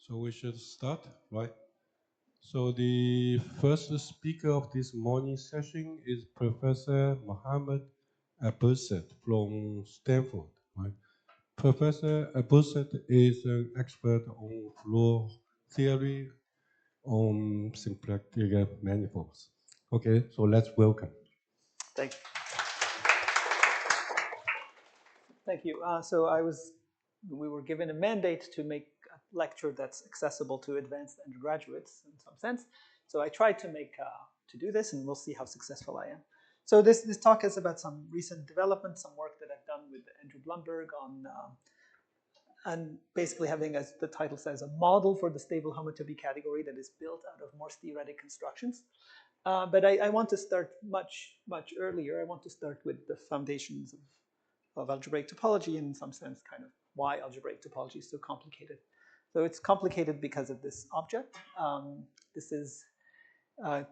So we should start, right? So the first speaker of this morning session is Professor Mohammed Abouzaid from Stanford, right? Professor Abouzaid is an expert on Floer theory on symplectic manifolds. Okay, so let's welcome. Thank you. Thank you. We were given a mandate to make a lecture that's accessible to advanced undergraduates in some sense. So I tried to do this, and we'll see how successful I am. So this talk is about some recent developments, some work that I've done with Andrew Blumberg on, and basically having, as the title says, a model for the stable homotopy category that is built out of Morse theoretic constructions. But I want to start much earlier. I want to start with the foundations of algebraic topology, and in some sense kind of why algebraic topology is so complicated. So it's complicated because of this object. This is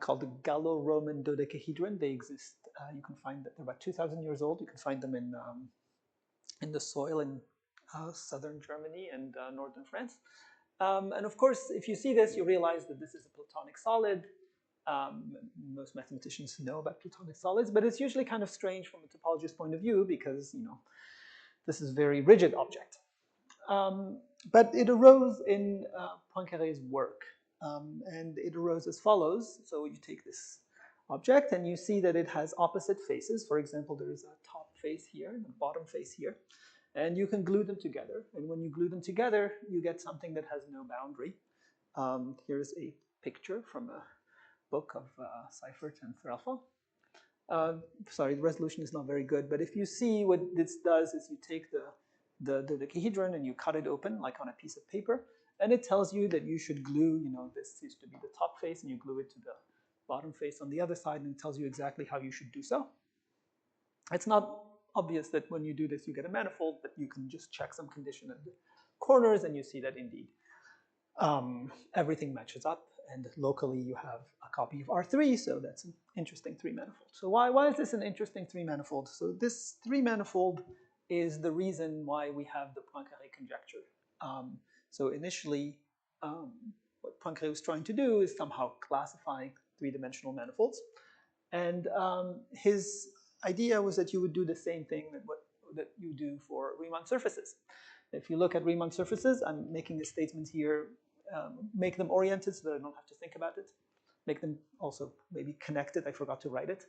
called the Gallo-Roman dodecahedron. They exist. You can find that they're about 2,000 years old. You can find them in the soil in southern Germany and northern France. And of course, if you see this, you realize that this is a Platonic solid. Most mathematicians know about Platonic solids, but it's usually kind of strange from a topologist point of view because, this is a very rigid object. But it arose in Poincaré's work, and it arose as follows. So you take this object and you see that it has opposite faces. For example, there is a top face here and a bottom face here, and you can glue them together. And when you glue them together, you get something that has no boundary. Here's a picture from a book of Seifert and Threlfall. Sorry, the resolution is not very good, but if you see what this does is you take the dodecahedron and you cut it open like on a piece of paper, and it tells you that you should glue, this used to be the top face, and you glue it to the bottom face on the other side, and it tells you exactly how you should do so. It's not obvious that when you do this you get a manifold, but you can just check some condition at the corners and you see that indeed everything matches up, and locally you have a copy of R3, so that's an interesting three-manifold. So why is this an interesting three-manifold? So this three-manifold is the reason why we have the Poincaré conjecture. So initially, what Poincaré was trying to do is somehow classify three-dimensional manifolds, and his idea was that you would do the same thing that you do for Riemann surfaces. If you look at Riemann surfaces, I'm making a statement here, make them oriented so that I don't have to think about it. Make them also maybe connected, I forgot to write it.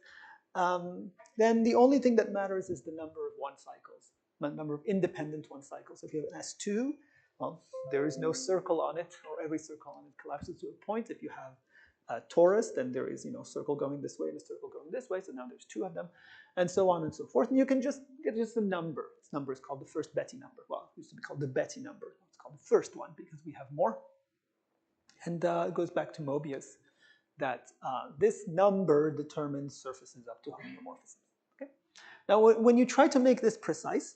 Then the only thing that matters is the number of one cycles, the number of independent one cycles. So if you have an S2, well, there is no circle on it, or every circle on it collapses to a point. If you have a torus, then there is a circle going this way and a circle going this way, so now there's two of them, and so on and so forth. And you can just get just a number. This number is called the first Betti number. Well, it used to be called the Betti number. It's called the first one because we have more. And it goes back to Mobius that this number determines surfaces up to homeomorphisms. Okay? Now, when you try to make this precise,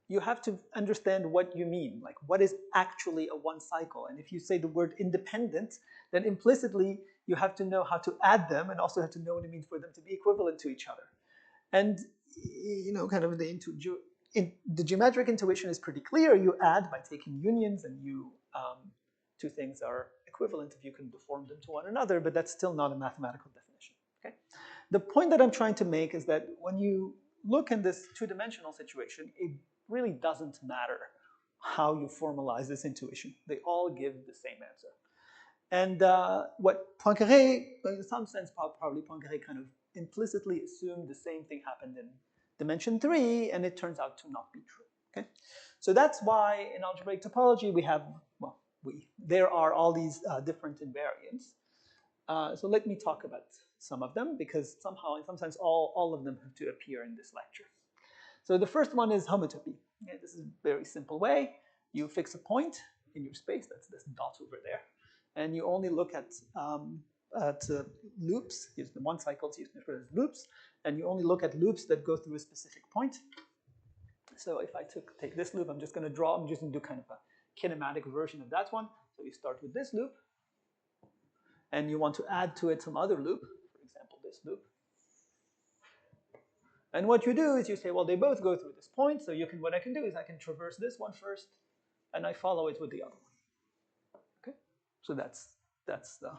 you have to understand what you mean, like what is actually a one cycle. And if you say the word independent, then implicitly you have to know how to add them and also have to know what it means for them to be equivalent to each other. And kind of the geometric intuition is pretty clear. You add by taking unions, and two things are equivalent if you can deform them to one another, but that's still not a mathematical definition. Okay? The point that I'm trying to make is that when you look in this two-dimensional situation, it really doesn't matter how you formalize this intuition. They all give the same answer. And what Poincaré, in some sense, probably Poincaré kind of implicitly assumed the same thing happened in dimension 3, and it turns out to not be true. Okay? So that's why in algebraic topology we have, there are all these different invariants. So let me talk about some of them, because somehow, in some sense, all of them have to appear in this lecture. So the first one is homotopy. Okay, this is a very simple way. You fix a point in your space, that's this dot over there, and you only look at loops. Use the one cycles used as loops, and you only look at loops that go through a specific point. So if I take this loop, I'm just going to do kind of a kinematic version of that one. So you start with this loop, and you want to add to it some other loop, for example, this loop. And what you do is you say, well, they both go through this point, so what I can do is I can traverse this one first, and I follow it with the other one. So that's the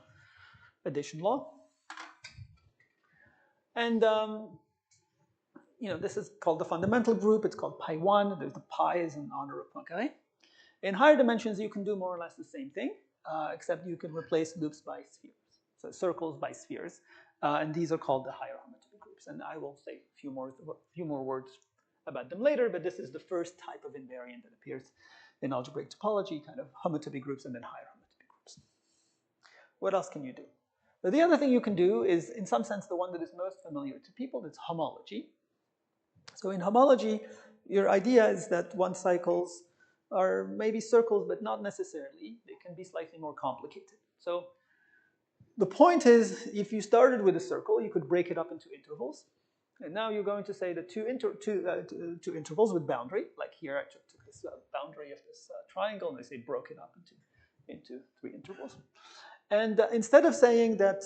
addition law. And this is called the fundamental group. It's called pi 1. There's the pi is in honor of Poincaré. In higher dimensions, you can do more or less the same thing, except you can replace loops by spheres. So circles by spheres. And these are called the higher homotopy groups. And I will say a few more words about them later, but this is the first type of invariant that appears in algebraic topology, kind of homotopy groups and then higher homotopy groups. What else can you do? But the other thing you can do is, in some sense, the one that is most familiar to people, it's homology. So in homology, your idea is that one cycles are maybe circles, but not necessarily. They can be slightly more complicated. So the point is, if you started with a circle, you could break it up into intervals. And now you're going to say that two intervals with boundary, like here I took this boundary of this triangle, and I say broke it up into 3 intervals. And instead of saying that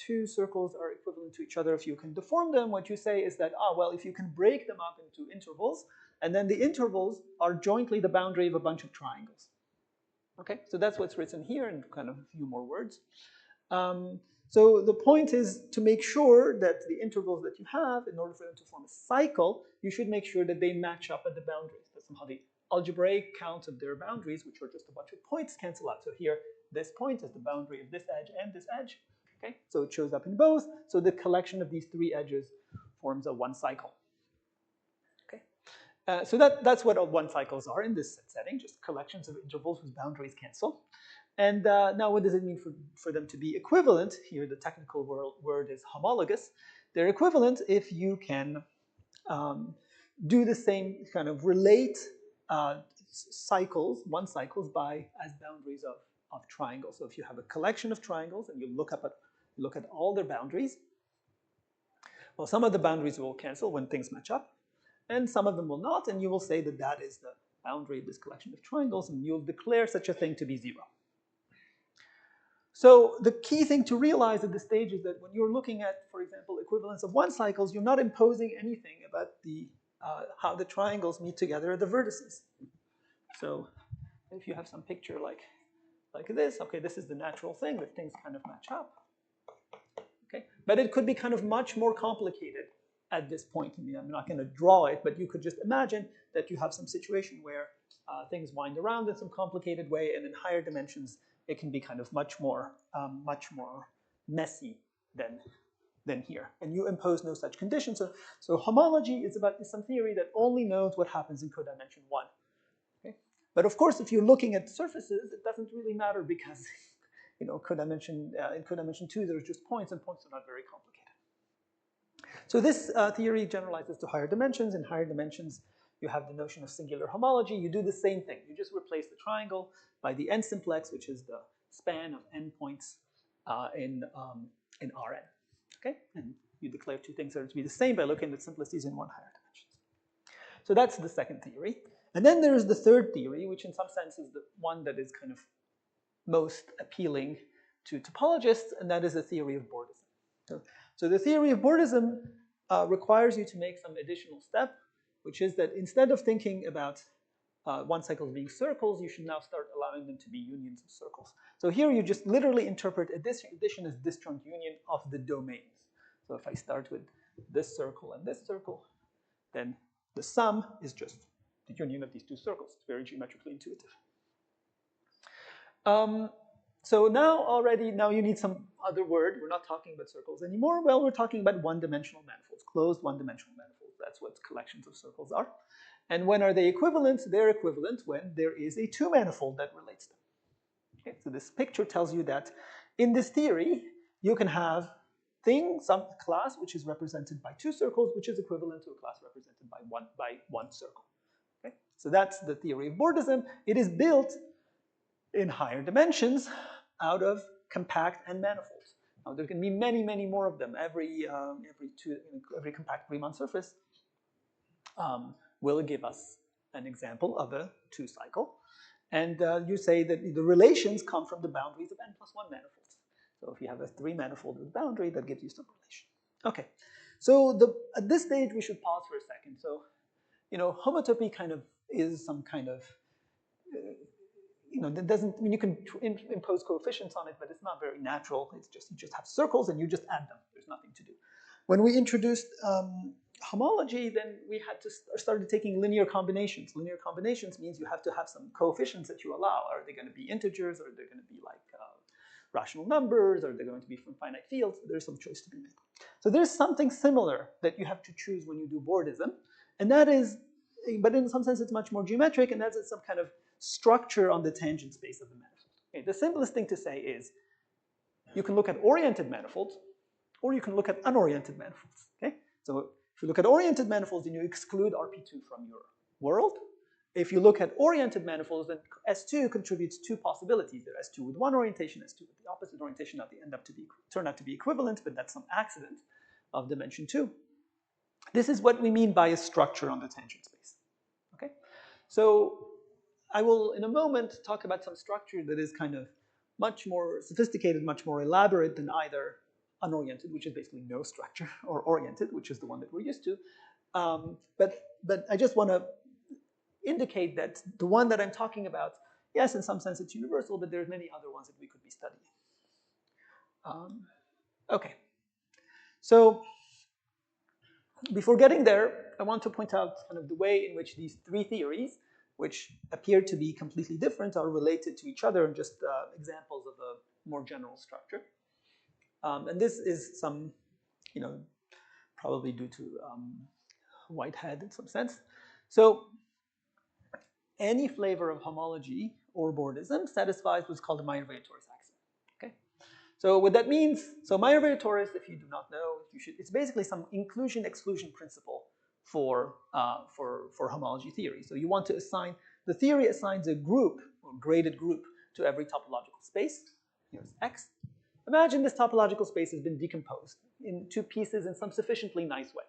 2 circles are equivalent to each other if you can deform them, what you say is that, well, if you can break them up into intervals, and then the intervals are jointly the boundary of a bunch of triangles. Okay, so that's what's written here in kind of a few more words. So the point is to make sure that the intervals that you have, in order for them to form a cycle, you should make sure that they match up at the boundaries. That somehow the algebraic count of their boundaries, which are just a bunch of points, cancel out. So here, this point is the boundary of this edge and this edge. Okay, so it shows up in both. So the collection of these 3 edges forms a one cycle. Okay, so that's what one cycles are in this setting, just collections of intervals whose boundaries cancel. And now what does it mean for them to be equivalent? Here the technical word is homologous. They're equivalent if you can do the same kind of relate cycles, one cycles as boundaries of triangles. So if you have a collection of triangles and you look at all their boundaries, well, some of the boundaries will cancel when things match up, and some of them will not, and you will say that that is the boundary of this collection of triangles, and you'll declare such a thing to be 0. So the key thing to realize at this stage is that when you're looking at, for example, equivalence of one cycles, you're not imposing anything about how the triangles meet together at the vertices. So if you have some picture like this, okay, this is the natural thing, that things kind of match up. Okay, but it could be kind of much more complicated at this point. I mean, I'm not going to draw it, but you could just imagine that you have some situation where things wind around in some complicated way, and in higher dimensions, it can be kind of much more messy than here. And you impose no such conditions. So homology is some theory that only knows what happens in codimension 1. Okay? But of course, if you're looking at surfaces, it doesn't really matter because in codimension 2, there's just points, and points are not very complicated. So this theory generalizes to higher dimensions. In higher dimensions, you have the notion of singular homology. You do the same thing. You just replace the triangle by the n simplex, which is the span of n points in Rn. Okay, and you declare 2 things that are to be the same by looking at simplicities in 1 higher dimensions. So that's the second theory. And then there is the third theory, which in some sense is the one that is kind of most appealing to topologists, and that is the theory of bordism. So the theory of bordism requires you to make some additional step, which is that instead of thinking about one cycles being circles, you should now start allowing them to be unions of circles. So here you just literally interpret addition as disjoint union of the domains. So if I start with this circle and this circle, then the sum is just the union of these 2 circles. It's very geometrically intuitive. So now you need some other word. We're not talking about circles anymore. Well, we're talking about one-dimensional manifolds, closed one-dimensional manifolds. That's what collections of circles are. And when are they equivalent? They're equivalent when there is a 2-manifold that relates them. Okay, so this picture tells you that in this theory, you can have some class which is represented by 2 circles, which is equivalent to a class represented by one circle. Okay, so that's the theory of bordism. It is built in higher dimensions out of compact and manifolds. Now there can be many, many more of them. Every compact Riemann surface will give us an example of a 2-cycle. And you say that the relations come from the boundaries of n+1 manifolds. So if you have a 3-manifold with boundary, that gives you some relation. Okay, so at this stage, we should pause for a second. So, homotopy kind of is some kind of that doesn't, I mean, you can impose coefficients on it, but it's not very natural. It's just, you just have circles and you just add them. There's nothing to do. When we introduced homology, then we had to started taking linear combinations. Linear combinations means you have to have some coefficients that you allow. Are they going to be integers, or are they going to be like rational numbers, or are they going to be from finite fields? There's some choice to be made. So there's something similar that you have to choose when you do bordism, and that is, but in some sense it's much more geometric, and that's some kind of structure on the tangent space of the manifold. Okay, the simplest thing to say is you can look at oriented manifolds, or you can look at unoriented manifolds. Okay, so if you look at oriented manifolds, then you exclude RP2 from your world. If you look at oriented manifolds, then S2 contributes two possibilities. There S2 with one orientation, S2 with the opposite orientation. Now they turn out to be equivalent, but that's some accident of dimension 2. This is what we mean by a structure on the tangent space. Okay, so I will in a moment talk about some structure that is kind of much more sophisticated, much more elaborate than either unoriented, which is basically no structure, or oriented, which is the one that we're used to. But I just want to indicate that the one that I'm talking about, yes, in some sense it's universal, but there's many other ones that we could be studying. Okay, so before getting there, I want to point out kind of the way in which these three theories, which appear to be completely different, are related to each other, and just examples of a more general structure. And this is some, probably due to Whitehead in some sense. So any flavor of homology or bordism satisfies what's called a Meyer-Vaye-Torres axiom. Okay, so what that means, so Meyer-Vaye-Torres, if you do not know, it's basically some inclusion-exclusion principle for homology theory. So you want to assign, the theory assigns a group, or graded group, to every topological space. Here's X. Imagine this topological space has been decomposed in two pieces in some sufficiently nice way.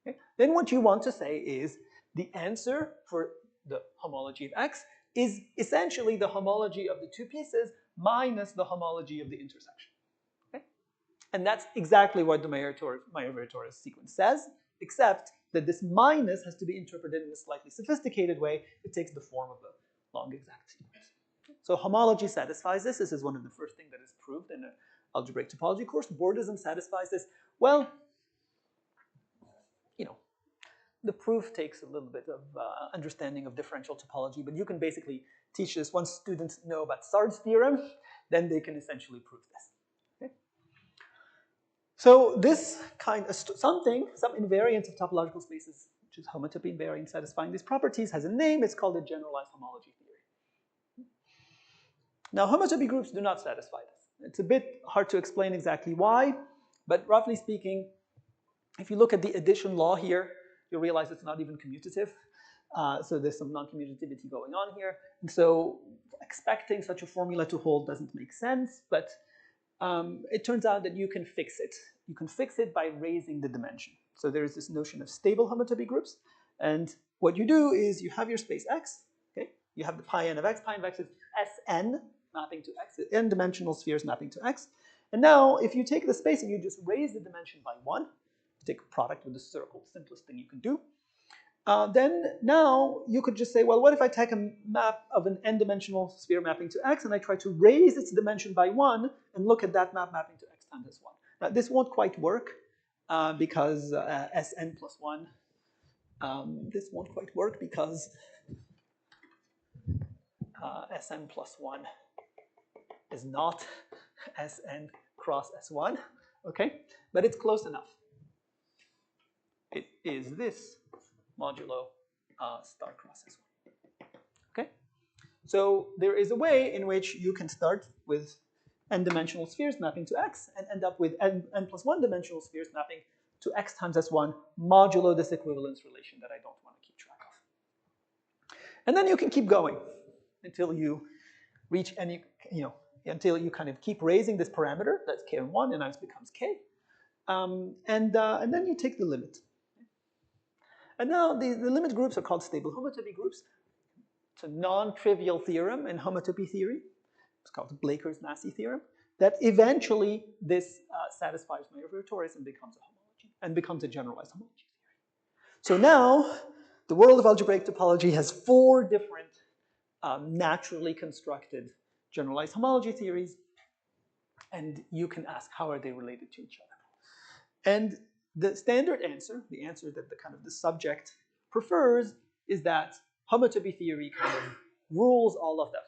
Okay? Then what you want to say is the answer for the homology of X is essentially the homology of the two pieces minus the homology of the intersection. Okay? And that's exactly what the Meyer-Vaye-Torres sequence says, except that this minus has to be interpreted in a slightly sophisticated way. It takes the form of a long exact sequence. So homology satisfies this. This is one of the first things that is proved in an algebraic topology course. Bordism satisfies this. Well, the proof takes a little bit of understanding of differential topology, but you can basically teach this. Once students know about Sard's theorem, then they can essentially prove this. Okay? So this kind of some invariant of topological spaces, which is homotopy invariant satisfying these properties, has a name. It's called a generalized homology theory. Now, homotopy groups do not satisfy this. It's a bit hard to explain exactly why, but roughly speaking, if you look at the addition law here, you'll realize it's not even commutative. So there's some non-commutativity going on here. And so expecting such a formula to hold doesn't make sense, but it turns out that you can fix it. You can fix it by raising the dimension. So there's this notion of stable homotopy groups. And what you do is you have your space X. Okay? You have the pi n of X. Pi n of X is Sn mapping to X, n-dimensional spheres mapping to X. And now if you take the space and you just raise the dimension by 1, take a product with the circle, simplest thing you can do. Then now you could just say, well, what if I take a map of an n-dimensional sphere mapping to X and I try to raise its dimension by 1 and look at that map mapping to X times S1. Now this won't quite work because Sn plus 1, this won't quite work because Sn plus 1 is not Sn cross S1, okay? But it's close enough. It is this modulo star cross S1. Okay? So there is a way in which you can start with n-dimensional spheres mapping to X and end up with n plus 1 dimensional spheres mapping to X times S1 modulo this equivalence relation that I don't want to keep track of. And then you can keep going until you reach any, until you kind of keep raising this parameter, that's Kn1, and now it becomes K. And then you take the limit. And now the limit groups are called stable homotopy groups. It's a non-trivial theorem in homotopy theory. It's called Blaker's Massey theorem. That eventually this satisfies Meyer-Vaye-Torres and becomes a homology, and becomes a generalized homology theory. So now the world of algebraic topology has 4 different naturally constructed generalized homology theories, and you can ask how are they related to each other. And the standard answer, the answer that the subject prefers, is that homotopy theory kind of rules all of them.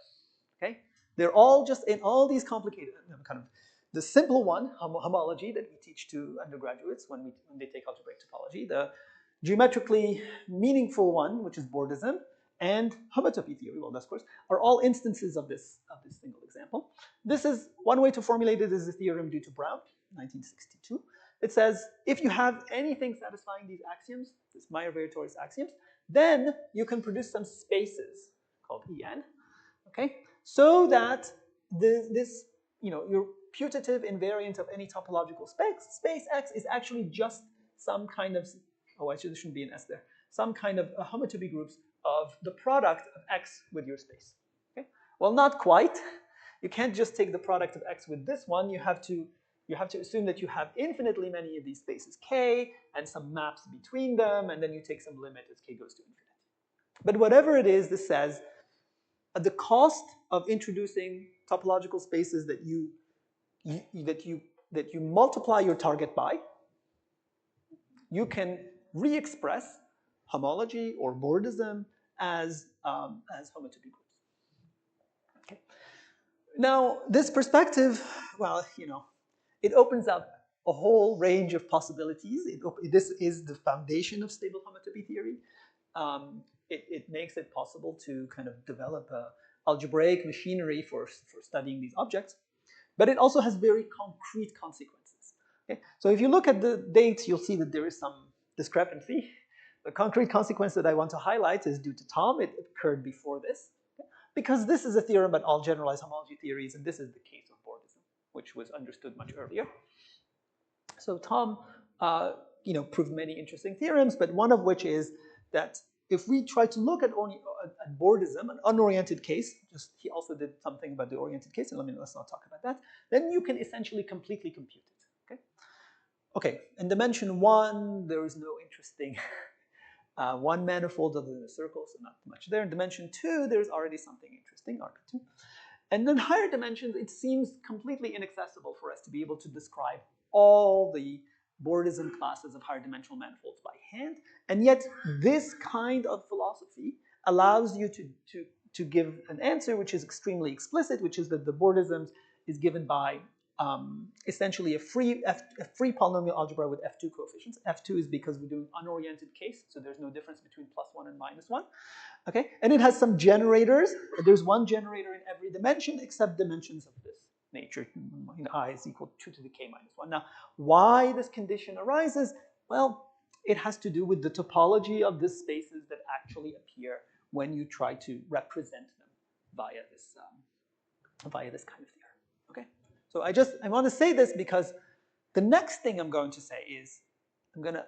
Okay, they're all just in all these complicated the simple one, homology, that we teach to undergraduates when they take algebraic topology, the geometrically meaningful one, which is bordism, and homotopy theory, well, of course, are all instances of this single example. This is one way to formulate it is a theorem due to Brown, 1962. It says if you have anything satisfying these axioms, these Meyer-Veritoris axioms, then you can produce some spaces called En, okay, so that your putative invariant of any topological space X is actually just some kind of, oh, actually there shouldn't be an S there, some kind of homotopy groups of the product of X with your space. Okay? Well, not quite. You can't just take the product of X with this one. You have to assume that you have infinitely many of these spaces K and some maps between them, and then you take some limit as K goes to infinity. But whatever it is, this says at the cost of introducing topological spaces that you multiply your target by, you can re-express homology or bordism as homotopy groups. Okay. Now, this perspective, well, it opens up a whole range of possibilities. This is the foundation of stable homotopy theory. It makes it possible to kind of develop a algebraic machinery for studying these objects. But it also has very concrete consequences. Okay? So if you look at the dates, you'll see that there is some discrepancy. The concrete consequence that I want to highlight is due to Thom. It occurred before this. Okay? Because this is a theorem about all generalized homology theories, and this is the case of bordism, which was understood much earlier. So Thom proved many interesting theorems, but one of which is that if we try to look at bordism, an unoriented case, he also did something about the oriented case, and let's not talk about that, then you can essentially completely compute it. Okay, okay. In dimension 1, there is no interesting one manifold other than a circle, so not much there. In dimension 2, there's already something interesting, arc 2. And then higher dimensions, it seems completely inaccessible for us to be able to describe all the bordism classes of higher dimensional manifolds by hand. And yet this kind of philosophy allows you to give an answer which is extremely explicit, which is that the bordism is given by essentially a free polynomial algebra with F2 coefficients. F2 is because we're doing unoriented case, so there's no difference between +1 and -1. Okay, and it has some generators. There's one generator in every dimension except dimensions of this nature. I is equal to 2 to the k minus 1. Now, why this condition arises? Well, it has to do with the topology of the spaces that actually appear when you try to represent them via this kind of theorem. Okay, so I want to say this because the next thing I'm going to say is I'm going to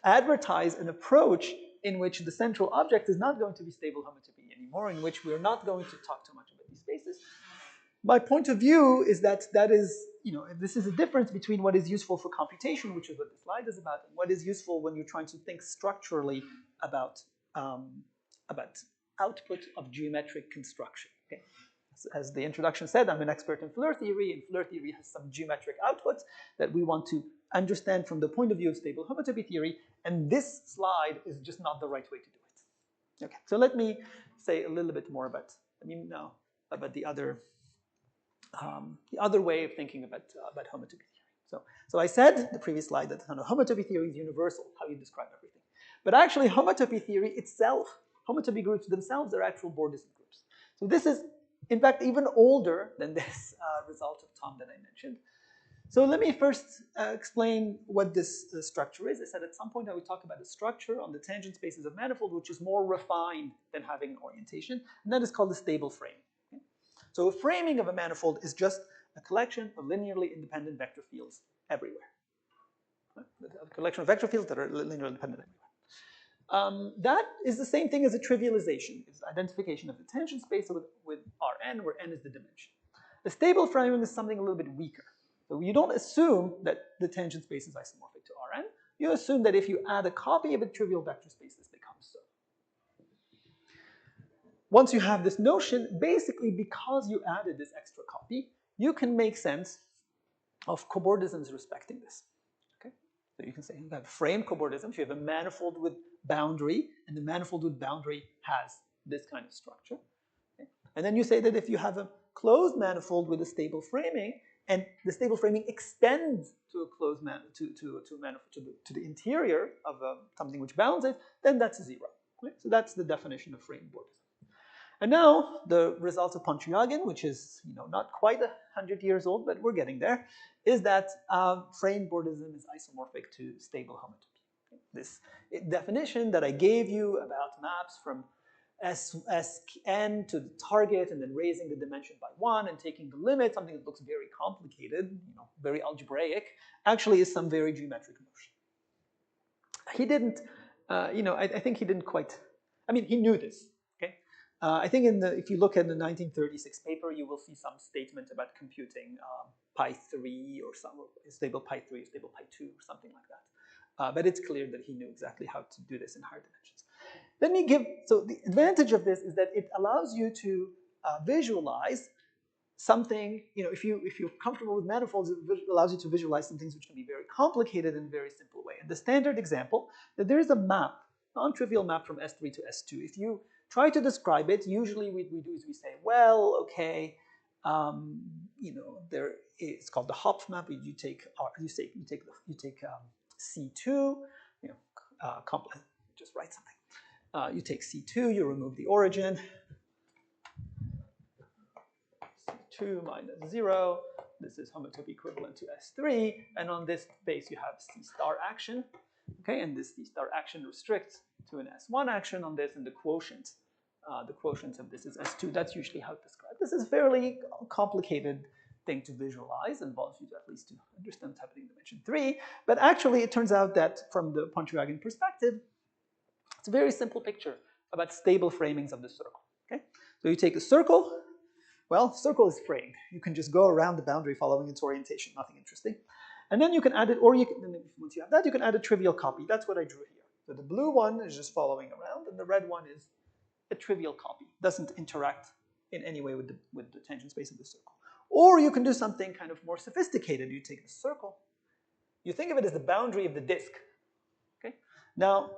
advertise an approach in which the central object is not going to be stable homotopy anymore, in which we're not going to talk too much about these spaces. My point of view is that this is a difference between what is useful for computation, which is what the slide is about, and what is useful when you're trying to think structurally about output of geometric construction. Okay? As the introduction said, I'm an expert in Floer theory, and Floer theory has some geometric outputs that we want to understand from the point of view of stable homotopy theory, and this slide is just not the right way to do it. Okay, so let me say a little bit more about the other way of thinking about homotopy theory. So I said the previous slide that homotopy theory is universal, how you describe everything. But actually, homotopy theory itself, homotopy groups themselves are actual bordism groups. So this is, in fact, even older than this result of Thom that I mentioned. So let me first explain what this structure is. I said at some point I would talk about the structure on the tangent spaces of manifold, which is more refined than having orientation, and that is called the stable frame. Okay? So a framing of a manifold is just a collection of linearly independent vector fields everywhere. A collection of vector fields that are linearly independent everywhere. That is the same thing as a trivialization. It's identification of the tangent space with Rn, where n is the dimension. The stable framing is something a little bit weaker. So you don't assume that the tangent space is isomorphic to Rn. You assume that if you add a copy of a trivial vector space, this becomes so. once you have this notion, basically because you added this extra copy, you can make sense of cobordisms respecting this. Okay? So you can say you have frame cobordisms, you have a manifold with boundary, and the manifold with boundary has this kind of structure. Okay? And then you say that if you have a closed manifold with a stable framing, and the stable framing extends to a closed to the interior of something which bounds it, then that's zero. Okay? So that's the definition of frame bordism. And now the result of Pontryagin, which is not quite 100 years old, but we're getting there, is that frame bordism is isomorphic to stable homotopy. Okay? This definition that I gave you about maps from Sn to the target and then raising the dimension by 1 and taking the limit, something that looks very complicated, very algebraic, actually is some very geometric notion. He didn't, I think he didn't quite, he knew this. I think if you look at the 1936 paper, you will see some statement about computing pi 3 or some stable pi 3, stable pi 2, or something like that. But it's clear that he knew exactly how to do this in higher dimensions. So the advantage of this is that it allows you to visualize something, if you're comfortable with manifolds, it allows you to visualize some things which can be very complicated in a very simple way. And the standard example, that there is a map, non-trivial map from S3 to S2. If you try to describe it, usually what we do is we say, well, okay, it's called the Hopf map. You take C2, just write something. You take C2, you remove the origin. C2 minus 0. This is homotopy equivalent to S3. And on this base, you have C star action. Okay, and this C star action restricts to an S1 action on this, and the quotient of this is S2. That's usually how it's described. This is a fairly complicated thing to visualize, involves you to at least to understand what's happening in dimension 3. But actually, it turns out that from the Pontryagin perspective, it's a very simple picture about stable framings of the circle. Okay, so you take a circle. Well, circle is framed. You can just go around the boundary following its orientation. Nothing interesting. And then you can add it, or once you have that, you can add a trivial copy. That's what I drew here. So the blue one is just following around, and the red one is a trivial copy. Doesn't interact in any way with the tangent space of the circle. Or you can do something kind of more sophisticated. You take the circle. You think of it as the boundary of the disk. Okay. Now,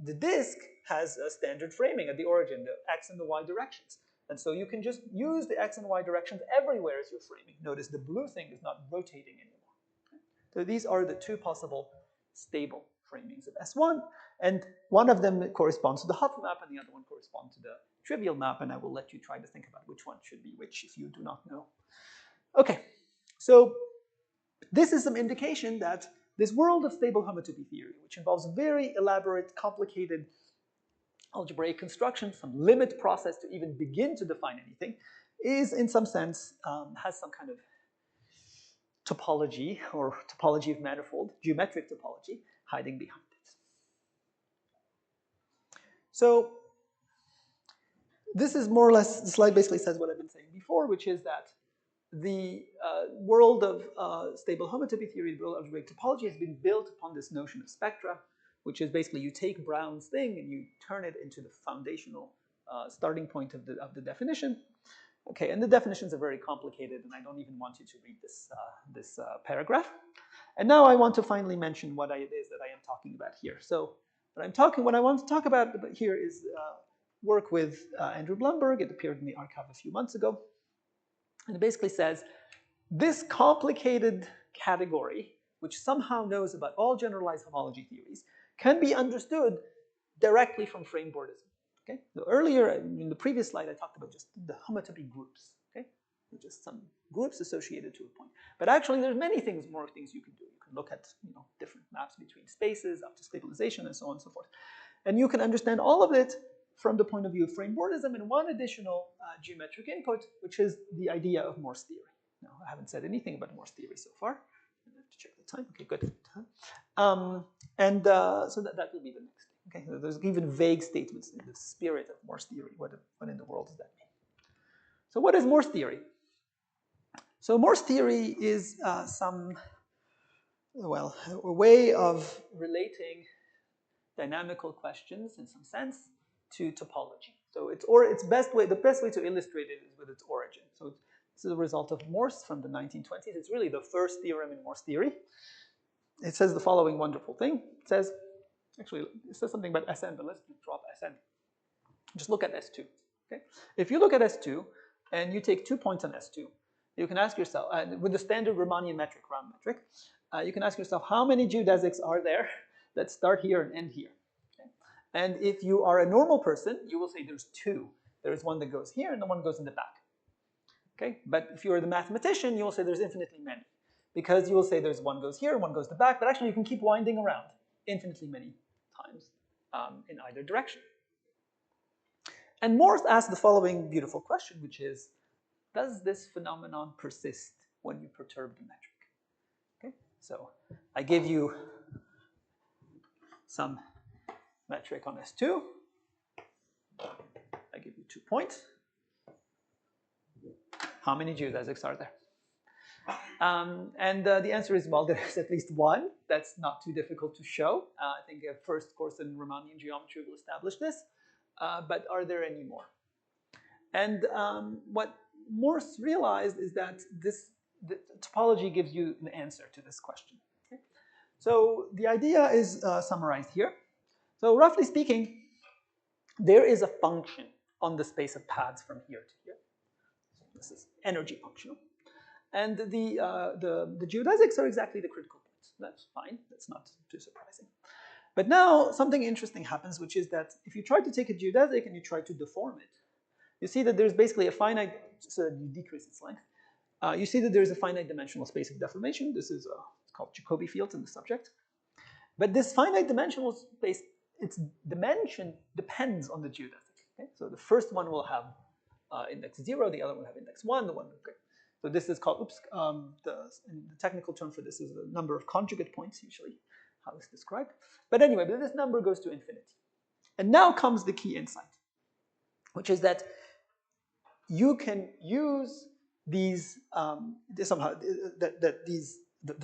the disk has a standard framing at the origin, the x and the y directions. And so you can just use the x and y directions everywhere as your framing. Notice the blue thing is not rotating anymore. So these are the two possible stable framings of S1, and one of them corresponds to the Hopf map, and the other one corresponds to the trivial map, and I will let you try to think about which one should be which if you do not know. Okay, so this is some indication that this world of stable homotopy theory, which involves very elaborate, complicated algebraic construction, some limit process to even begin to define anything, is in some sense, has some kind of topology or topology of manifold, geometric topology, hiding behind it. So this is more or less, the slide basically says what I've been saying before, which is that the world of stable homotopy theory, the world of algebraic topology, has been built upon this notion of spectra, which is basically you take Brown's thing and you turn it into the foundational starting point of the definition. Okay, and the definitions are very complicated, and I don't even want you to read this paragraph. And now I want to finally mention what it is that I am talking about here. So what I want to talk about here is work with Andrew Blumberg. It appeared in the archive a few months ago. And it basically says, this complicated category, which somehow knows about all generalized homology theories, can be understood directly from frame bordism. Okay? So earlier, in the previous slide, I talked about just the homotopy groups. Okay? Just some groups associated to a point. But actually, there's more things you can do. You can look at different maps between spaces, up to stabilization, and so on and so forth. And you can understand all of it from the point of view of frame bordism, and one additional geometric input, which is the idea of Morse theory. Now, I haven't said anything about Morse theory so far. I have to check the time. Okay, good. So that will be the next thing. Okay, so there's even vague statements in the spirit of Morse theory. What in the world does that mean? So what is Morse theory? So Morse theory is a way of relating dynamical questions, in some sense, to topology. So the best way to illustrate it is with its origin. So this is a result of Morse from the 1920s. It's really the first theorem in Morse theory. It says the following wonderful thing. It says something about Sn, but let's drop Sn. Just look at S2. Okay? If you look at S2 and you take 2 points on S2, you can ask yourself, with the standard Riemannian metric, round metric, you can ask yourself how many geodesics are there that start here and end here. Okay? And if you are a normal person, you will say there's 2. There's one that goes here and the one goes in the back. Okay? But if you're the mathematician, you will say there's infinitely many. Because you will say there's one goes here, one goes to the back, but actually you can keep winding around infinitely many times in either direction. And Morse asked the following beautiful question, which is, does this phenomenon persist when you perturb the metric? Okay, so I give you some metric on S2. I give you 2 points. How many geodesics are there? And the answer is, well, there's at least one. That's not too difficult to show. I think a first course in Riemannian geometry will establish this. But are there any more? And what Morse realized is that the topology gives you an answer to this question. Okay? So the idea is summarized here. So roughly speaking, there is a function on the space of paths from here to here. So this is energy functional. And the geodesics are exactly the critical points. That's fine. That's not too surprising. But now something interesting happens, which is that if you try to take a geodesic and you try to deform it, you see that there's basically a finite, so that you decrease its length. You see that there's a finite dimensional space of deformation. This is it's called Jacobi fields in the subject. But this finite dimensional space, its dimension depends on the geodesic. Okay? So the first one will have index 0, the other will have index 1, the one. Okay. So this is called, the technical term for this is the number of conjugate points, usually, how it's described. But anyway, this number goes to infinity. And now comes the key insight, which is that you can use these, the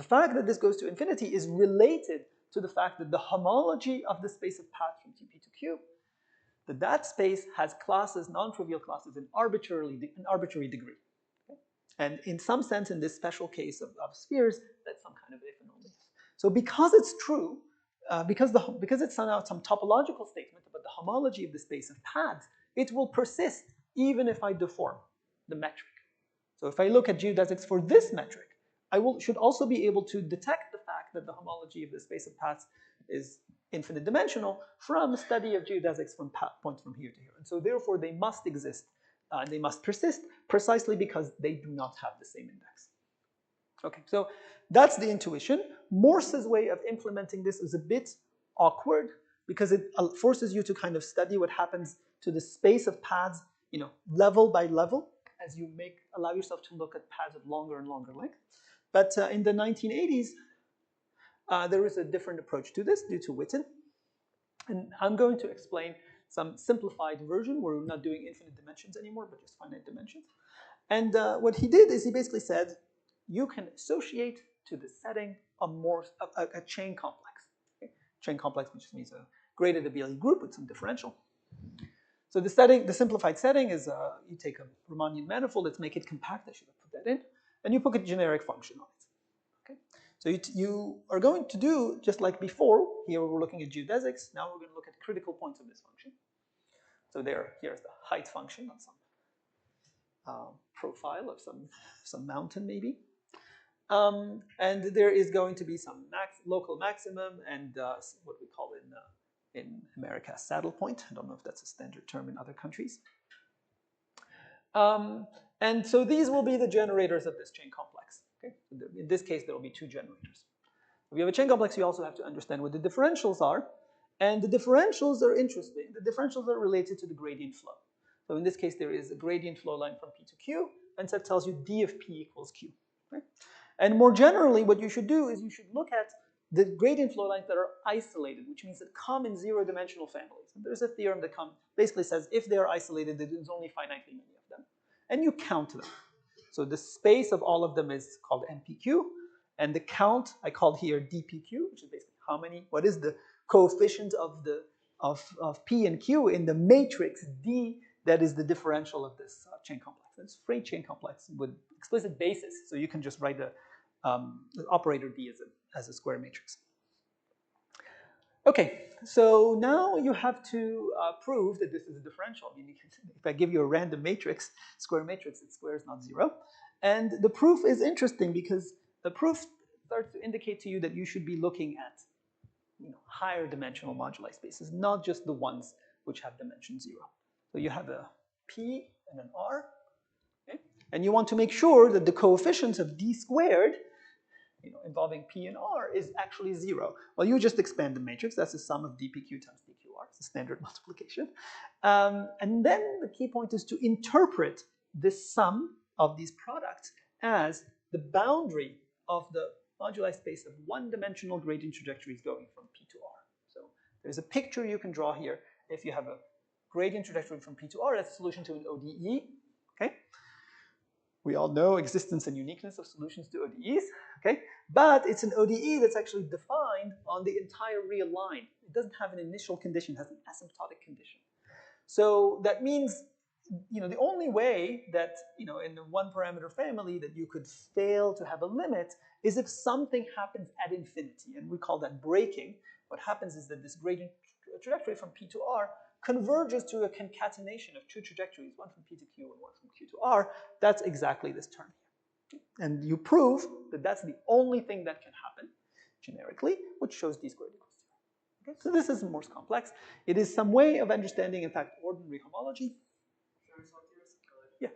fact that this goes to infinity is related to the fact that the homology of the space of paths from TP to Q, that space has classes, non-trivial classes, in arbitrary degree. Okay? And in some sense, in this special case of spheres, that's some kind of if and only if. So because it's true, because it's somehow some topological statement about the homology of the space of paths, it will persist even if I deform the metric. So if I look at geodesics for this metric, I should also be able to detect the fact that the homology of the space of paths is infinite dimensional from a study of geodesics from points from here to here. And so therefore they must exist, they must persist precisely because they do not have the same index. Okay, so that's the intuition. Morse's way of implementing this is a bit awkward because it forces you to kind of study what happens to the space of paths, level by level, as you allow yourself to look at paths of longer and longer length. But in the 1980s, there is a different approach to this due to Witten. And I'm going to explain some simplified version where we're not doing infinite dimensions anymore, but just finite dimensions. And what he did is he basically said, you can associate to the setting a chain complex. Okay? Chain complex, which means a graded abelian group with some differential. So the simplified setting is you take a Riemannian manifold, let's make it compact, I should have put that in, and you put a generic function on it. Okay? So you are going to do, just like before, here we're looking at geodesics, now we're going to look at critical points of this function. So here's the height function on some profile of some mountain maybe. And there is going to be some local maximum and what we call in America a saddle point. I don't know if that's a standard term in other countries. And so these will be the generators of this chain complex. Okay? In this case, there will be 2 generators. If you have a chain complex, you also have to understand what the differentials are. And the differentials are interesting. The differentials are related to the gradient flow. So in this case, there is a gradient flow line from P to Q, and so that tells you D of P equals Q. Okay? And more generally, what you should do is you should look at the gradient flow lines that are isolated, which means that come in 0-dimensional families. And there's a theorem that basically says if they are isolated, there's only finitely many of them. And you count them. So the space of all of them is called MPQ, and the count I called here DPQ, which is basically what is the coefficient of the of P and Q in the matrix D that is the differential of this chain complex. It's free chain complex with explicit basis, so you can just write the operator D as a square matrix. Okay, so now you have to prove that this is a differential. I mean, if I give you a random matrix, square matrix, its square is not zero. And the proof is interesting because the proof starts to indicate to you that you should be looking at higher dimensional moduli spaces, not just the ones which have dimension 0. So you have a P and an R, okay? And you want to make sure that the coefficients of D squared, involving P and R, is actually 0. Well, you just expand the matrix. That's the sum of dpq times dqr. It's a standard multiplication. And then the key point is to interpret this sum of these products as the boundary of the moduli space of one-dimensional gradient trajectories going from P to R. So there's a picture you can draw here. If you have a gradient trajectory from P to R, that's a solution to an ODE. Okay? We all know existence and uniqueness of solutions to ODEs. Okay? But it's an ODE that's actually defined on the entire real line. It doesn't have an initial condition, it has an asymptotic condition. So that means the only way that, in the one-parameter family that you could fail to have a limit is if something happens at infinity, and we call that breaking. What happens is that this gradient trajectory from P to R converges to a concatenation of two trajectories, one from P to Q and one from Q to R. That's exactly this term here. And you prove that that's the only thing that can happen generically, which shows D squared equals 0. Okay? So this is Morse complex. It is some way of understanding, in fact, ordinary homology. Yeah.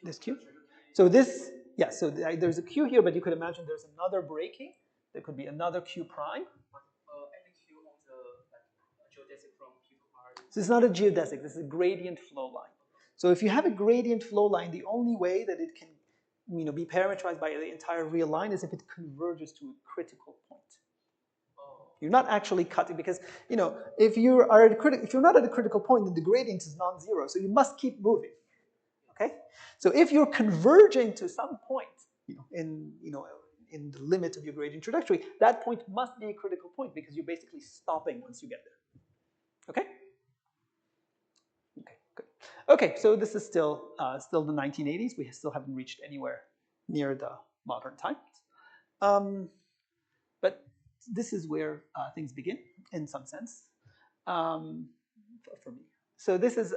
This Q. So this, yeah, so there's a Q here, but you could imagine there's another breaking. There could be another Q prime. This is not a geodesic, this is a gradient flow line. So if you have a gradient flow line, the only way that it can be parametrized by the entire real line is if it converges to a critical point. You're not actually cutting, because if you're not at a critical point, then the gradient is non-zero, so you must keep moving. Okay? So if you're converging to some point, in the limit of your gradient trajectory, that point must be a critical point because you're basically stopping once you get there. Okay? Okay, good. Okay, so this is still the 1980s. We still haven't reached anywhere near the modern times. But this is where things begin, in some sense, for me. So this is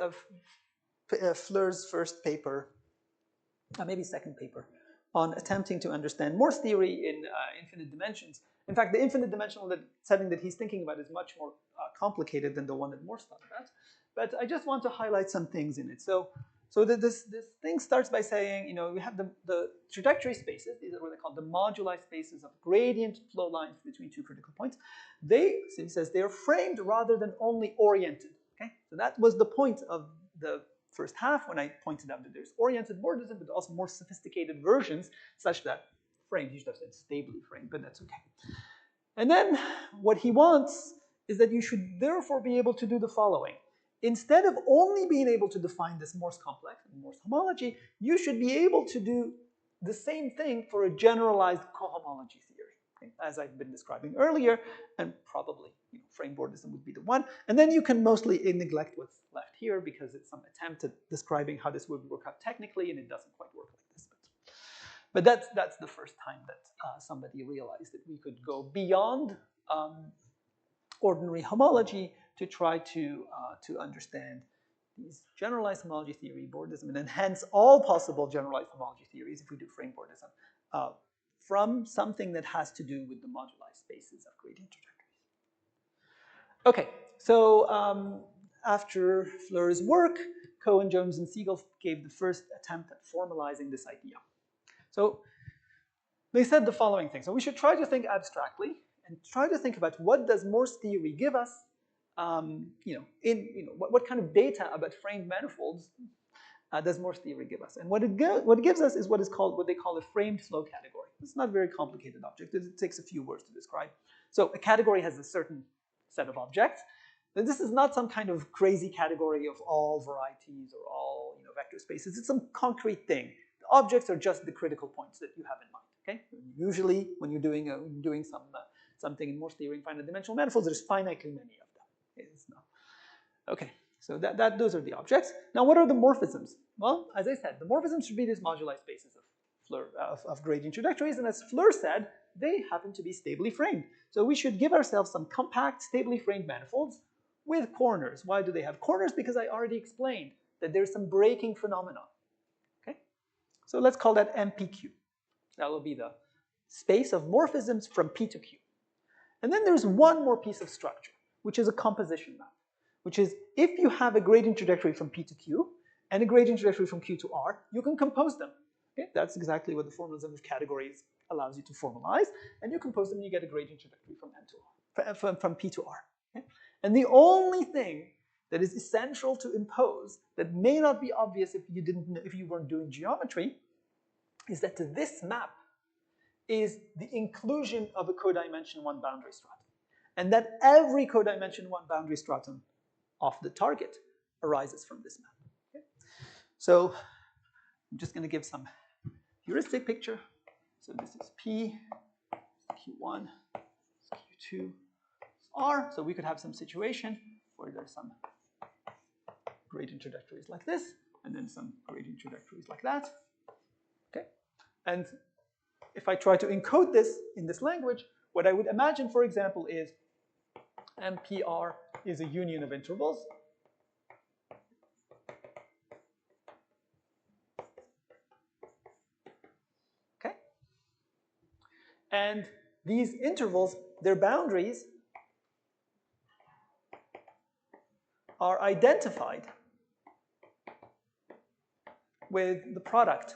Fleur's first paper, maybe second paper, on attempting to understand Morse theory in infinite dimensions. In fact, the infinite dimensional setting that he's thinking about is much more complicated than the one that Morse thought about. But I just want to highlight some things in it. So this thing starts by saying, we have the trajectory spaces. These are what they call the moduli spaces of gradient flow lines between two critical points. So he says they are framed rather than only oriented. Okay, so that was the point of the first half when I pointed out that there's oriented bordism, but also more sophisticated versions such that framed. You should have said stably framed, but that's okay. And then what he wants is that you should therefore be able to do the following. Instead of only being able to define this Morse complex and Morse homology, you should be able to do the same thing for a generalized cohomology theory, okay, as I've been describing earlier, and probably frame bordism would be the one. And then you can mostly neglect what's left here because it's some attempt at describing how this would work out technically, and it doesn't quite work like this. But that's the first time that somebody realized that we could go beyond ordinary homology to try to understand these generalized homology theory, bordism, and enhance all possible generalized homology theories if we do frame bordism from something that has to do with the moduli spaces of gradient trajectories. Okay, so after Fleur's work, Cohen, Jones, and Siegel gave the first attempt at formalizing this idea. So they said the following thing. So we should try to think abstractly and try to think about what does Morse theory give us. What kind of data about framed manifolds does Morse theory give us? And what it gives us is what they call a framed flow category. It's not a very complicated object. It takes a few words to describe. So a category has a certain set of objects. But this is not some kind of crazy category of all varieties or all vector spaces. It's some concrete thing. The objects are just the critical points that you have in mind. Okay. Usually, when you're doing something in Morse theory in finite dimensional manifolds, there's finitely many of them. It's not. Okay, so those are the objects. Now, what are the morphisms? Well, as I said, the morphisms should be these moduli spaces of Floer, of gradient trajectories, and as Floer said, they happen to be stably framed. So we should give ourselves some compact, stably framed manifolds with corners. Why do they have corners? Because I already explained that there's some breaking phenomenon. Okay, so let's call that MPQ. That will be the space of morphisms from P to Q. And then there's one more piece of structure, which is a composition map, which is if you have a gradient trajectory from P to Q and a gradient trajectory from Q to R, you can compose them. Okay? That's exactly what the formalism of categories allows you to formalize, and you compose them and you get a gradient trajectory from N to R, from P to R. Okay? And the only thing that is essential to impose that may not be obvious if you weren't doing geometry is that this map is the inclusion of a codimension 1 boundary stratum, and that every codimension 1 boundary stratum of the target arises from this map. Okay? So I'm just going to give some heuristic picture. So this is P, Q1, Q2, R. So we could have some situation where there's some gradient trajectories like this, and then some gradient trajectories like that. Okay, and if I try to encode this in this language, what I would imagine, for example, is MPR is a union of intervals. Okay? And these intervals, their boundaries are identified with the product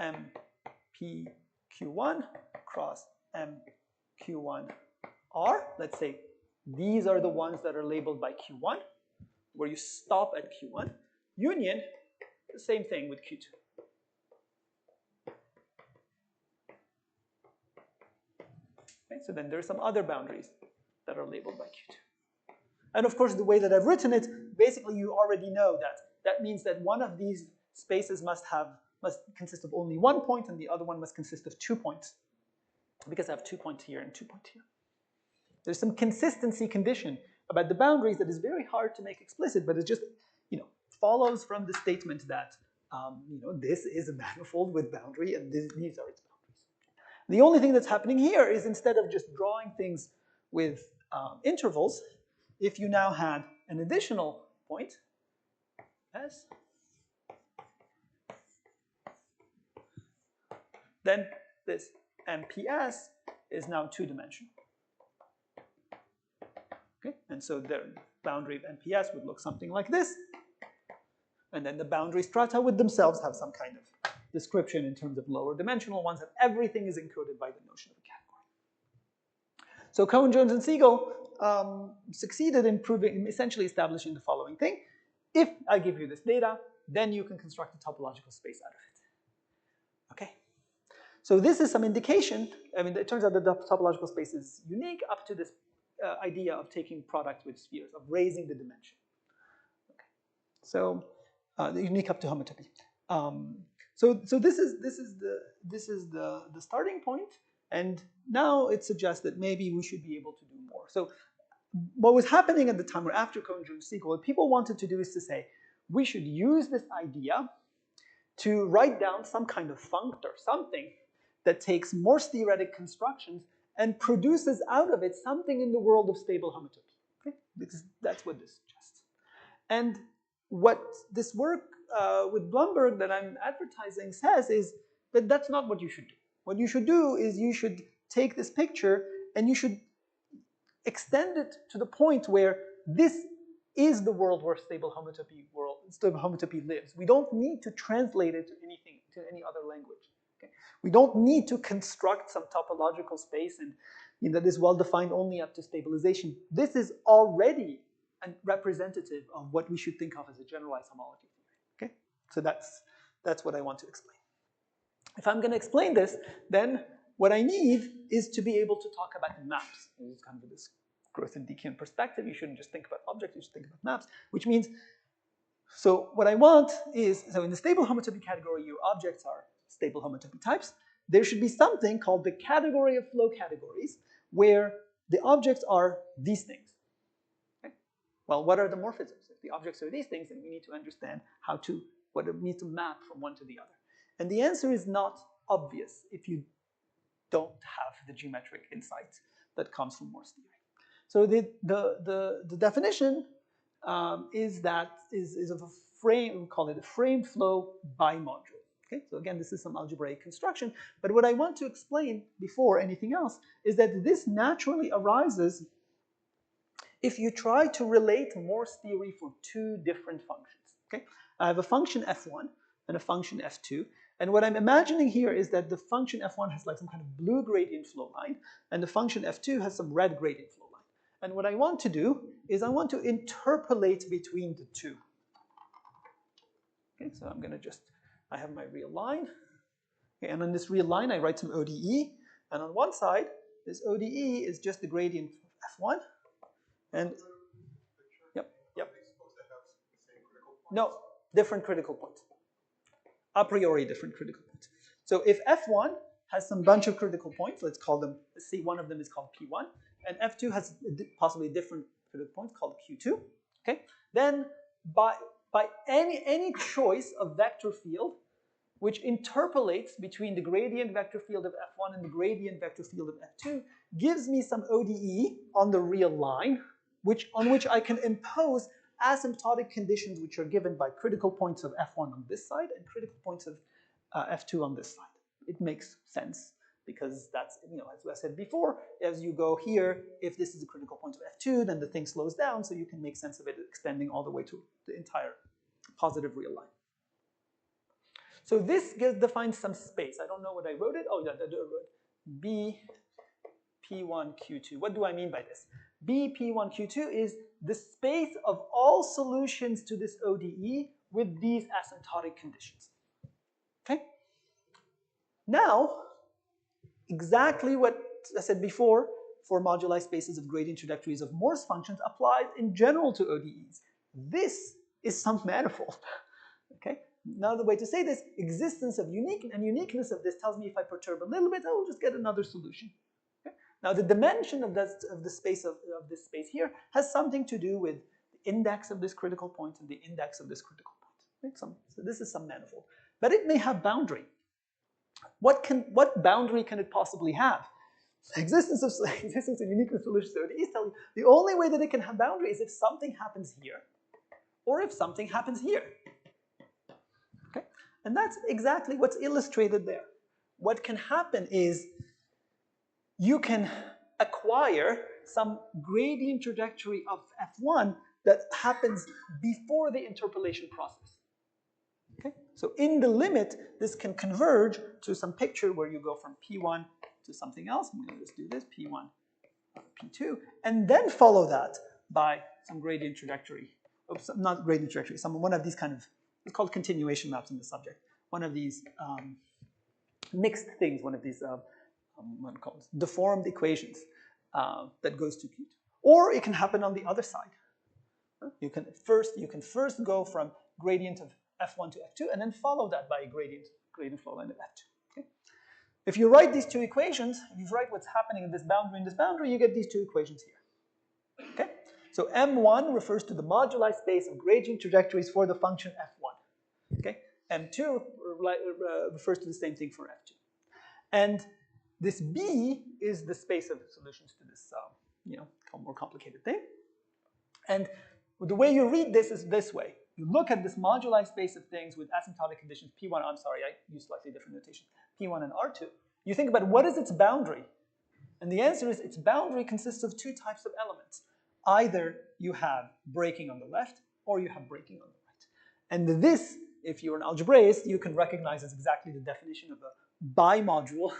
MPQ1 cross MQ1R. Let's say these are the ones that are labeled by Q1, where you stop at Q1. Union, the same thing with Q2. Okay, so then there are some other boundaries that are labeled by Q2. And of course, the way that I've written it, basically you already know that. That means that one of these spaces must consist of only one point, and the other one must consist of 2 points, because I have 2 points here and 2 points here. There's some consistency condition about the boundaries that is very hard to make explicit, but it just follows from the statement that this is a manifold with boundary, and these are its boundaries. The only thing that's happening here is instead of just drawing things with intervals, if you now had an additional point, S, then this MPS is now 2-dimensional. Okay, and so the boundary of MPS would look something like this. And then the boundary strata would themselves have some kind of description in terms of lower dimensional ones, and everything is encoded by the notion of a category. So Cohen, Jones, and Siegel succeeded in essentially establishing the following thing. If I give you this data, then you can construct a topological space out of it. Okay? So this is some indication. I mean, it turns out that the topological space is unique up to this idea of taking products with spheres, of raising the dimension. Okay. So unique up to homotopy. So this is the starting point, and now it suggests that maybe we should be able to do more. So what was happening at the time, or after Cohen, Jones, Siegel, what people wanted to do is to say we should use this idea to write down some kind of functor, something that takes Morse theoretic constructions and produces out of it something in the world of stable homotopy. Okay? Because that's what this suggests. And what this work with Blumberg that I'm advertising says is that that's not what you should do. What you should do is you should take this picture and you should extend it to the point where this is the world where stable homotopy lives. We don't need to translate it to anything, to any other language. Okay? We don't need to construct some topological space and that is well defined only up to stabilization. This is already a representative of what we should think of as a generalized homology theory. Okay? So that's what I want to explain. If I'm going to explain this, then what I need is to be able to talk about maps. This is kind of this growth and Deakian perspective. You shouldn't just think about objects, you should think about maps, which means, so what I want is, so in the stable homotopy category, your objects are stable homotopy types. There should be something called the category of flow categories, where the objects are these things. Okay? Well, what are the morphisms? If the objects are these things, then we need to understand what it means to map from one to the other. And the answer is not obvious if you don't have the geometric insight that comes from Morse theory. So the definition is of a frame, we call it a frame flow bimodule. Okay, so again, this is some algebraic construction, but what I want to explain before anything else is that this naturally arises if you try to relate Morse theory for two different functions. Okay, I have a function f1 and a function f2, and what I'm imagining here is that the function f1 has like some kind of blue gradient flow line, and the function f2 has some red gradient flow line. And what I want to do is I want to interpolate between the two. Okay, so I'm going to I have my real line. Okay, and on this real line, I write some ODE. And on one side, this ODE is just the gradient of f1. And yep. No, different critical points. A priori different critical points. So if f1 has some bunch of critical points, let's see, one of them is called p1, and f2 has possibly different critical points called q2. Okay, then by any choice of vector field which interpolates between the gradient vector field of f1 and the gradient vector field of f2 gives me some ODE on the real line, on which I can impose asymptotic conditions which are given by critical points of f1 on this side and critical points of f2 on this side. It makes sense because that's, as I said before, as you go here, if this is a critical point of f2, then the thing slows down, so you can make sense of it extending all the way to the entire positive real line. So this defines some space. I don't know what I wrote it. Oh, yeah, I wrote B P1 Q2. What do I mean by this? B P1 Q2 is the space of all solutions to this ODE with these asymptotic conditions. Okay? Now, exactly what I said before for moduli spaces of gradient trajectories of Morse functions applies in general to ODEs. This is some manifold. Okay? Another way to say this, existence of uniqueness of this tells me if I perturb a little bit, I will just get another solution. Okay? Now the dimension of the space of this space here has something to do with the index of this critical point and the index of this critical point. Right? So this is some manifold. But it may have boundary. What boundary can it possibly have? Existence of uniqueness solutions to ODEs tell you the only way that it can have boundary is if something happens here or if something happens here. Okay? And that's exactly what's illustrated there. What can happen is you can acquire some gradient trajectory of f1 that happens before the interpolation process. Okay? So in the limit, this can converge to some picture where you go from P1 to something else. I'm going to just do this, P1, P2, and then follow that by some gradient trajectory. Oops, not gradient trajectory, one of these kind of, it's called continuation maps in the subject. One of these mixed things, one of these what called deformed equations that goes to P2. Or it can happen on the other side. You can first go from gradient of f1 to f2 and then follow that by a gradient flow line of f2. Okay? If you write these two equations, you write what's happening in this boundary, you get these two equations here. Okay? So M1 refers to the moduli space of gradient trajectories for the function f1. Okay? M2 refers to the same thing for f2. And this B is the space of solutions to this more complicated thing. And the way you read this is this way. You look at this moduli space of things with asymptotic conditions P1, I'm sorry, I use slightly different notation, P1 and R2. You think about what is its boundary? And the answer is its boundary consists of two types of elements. Either you have breaking on the left or you have breaking on the right. And this, if you're an algebraist, you can recognize as exactly the definition of a bimodule.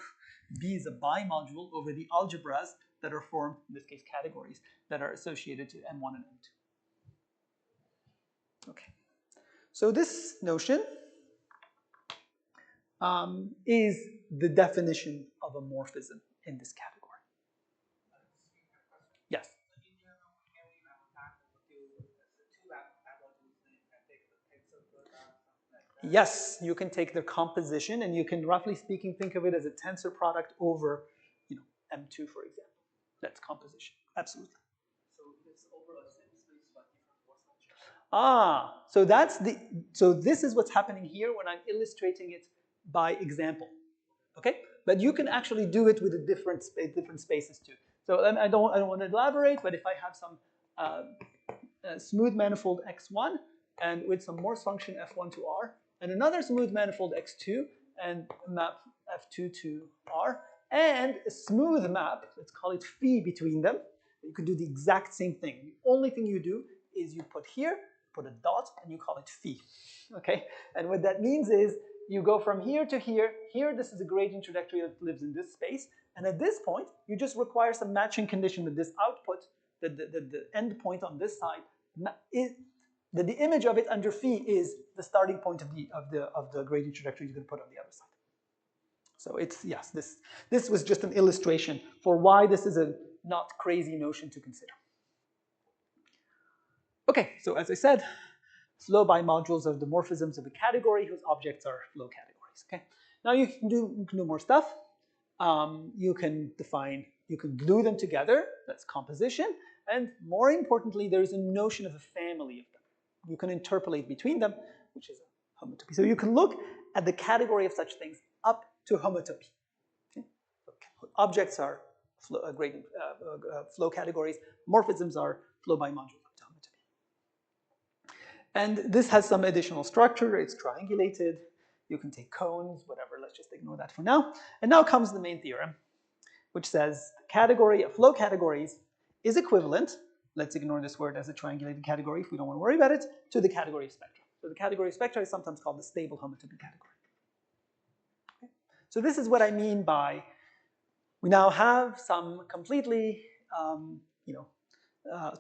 B is a bimodule over the algebras that are formed, in this case categories, that are associated to M1 and M2. Okay, so this notion is the definition of a morphism in this category. Yes? Yes, you can take their composition and you can, roughly speaking, think of it as a tensor product over M2, for example. That's composition, absolutely. So this over a same space but different Morse function. So this is what's happening here when I'm illustrating it by example. Okay, but you can actually do it with a different spaces too. So I don't want to elaborate, but if I have some smooth manifold x1 and with some Morse function f1 to r, and another smooth manifold x2 and map f2 to r, and a smooth map, let's call it phi between them, you can do the exact same thing. The only thing you do is you put here, put a dot, and you call it phi. Okay, and what that means is you go from here to here. Here, this is a gradient trajectory that lives in this space. And at this point, you just require some matching condition that this output, the end point on this side, that the image of it under phi is the starting point of the gradient trajectory you're going to put on the other side. So it's, yes, this was just an illustration for why this is a not crazy notion to consider. Okay, so as I said, flow by modules are the morphisms of a category whose objects are flow categories. Okay. Now you can do more stuff. You can glue them together. That's composition. And more importantly, there is a notion of a family of them. You can interpolate between them, which is a homotopy. So you can look at the category of such things up to homotopy. Okay. Objects are flow categories. Morphisms are flow by modules. And this has some additional structure. It's triangulated. You can take cones, whatever. Let's just ignore that for now. And now comes the main theorem, which says a category of flow categories is equivalent, let's ignore this word as a triangulated category if we don't want to worry about it, to the category of spectra. So the category of spectra is sometimes called the stable homotopy category. Okay. So this is what I mean by we now have some completely,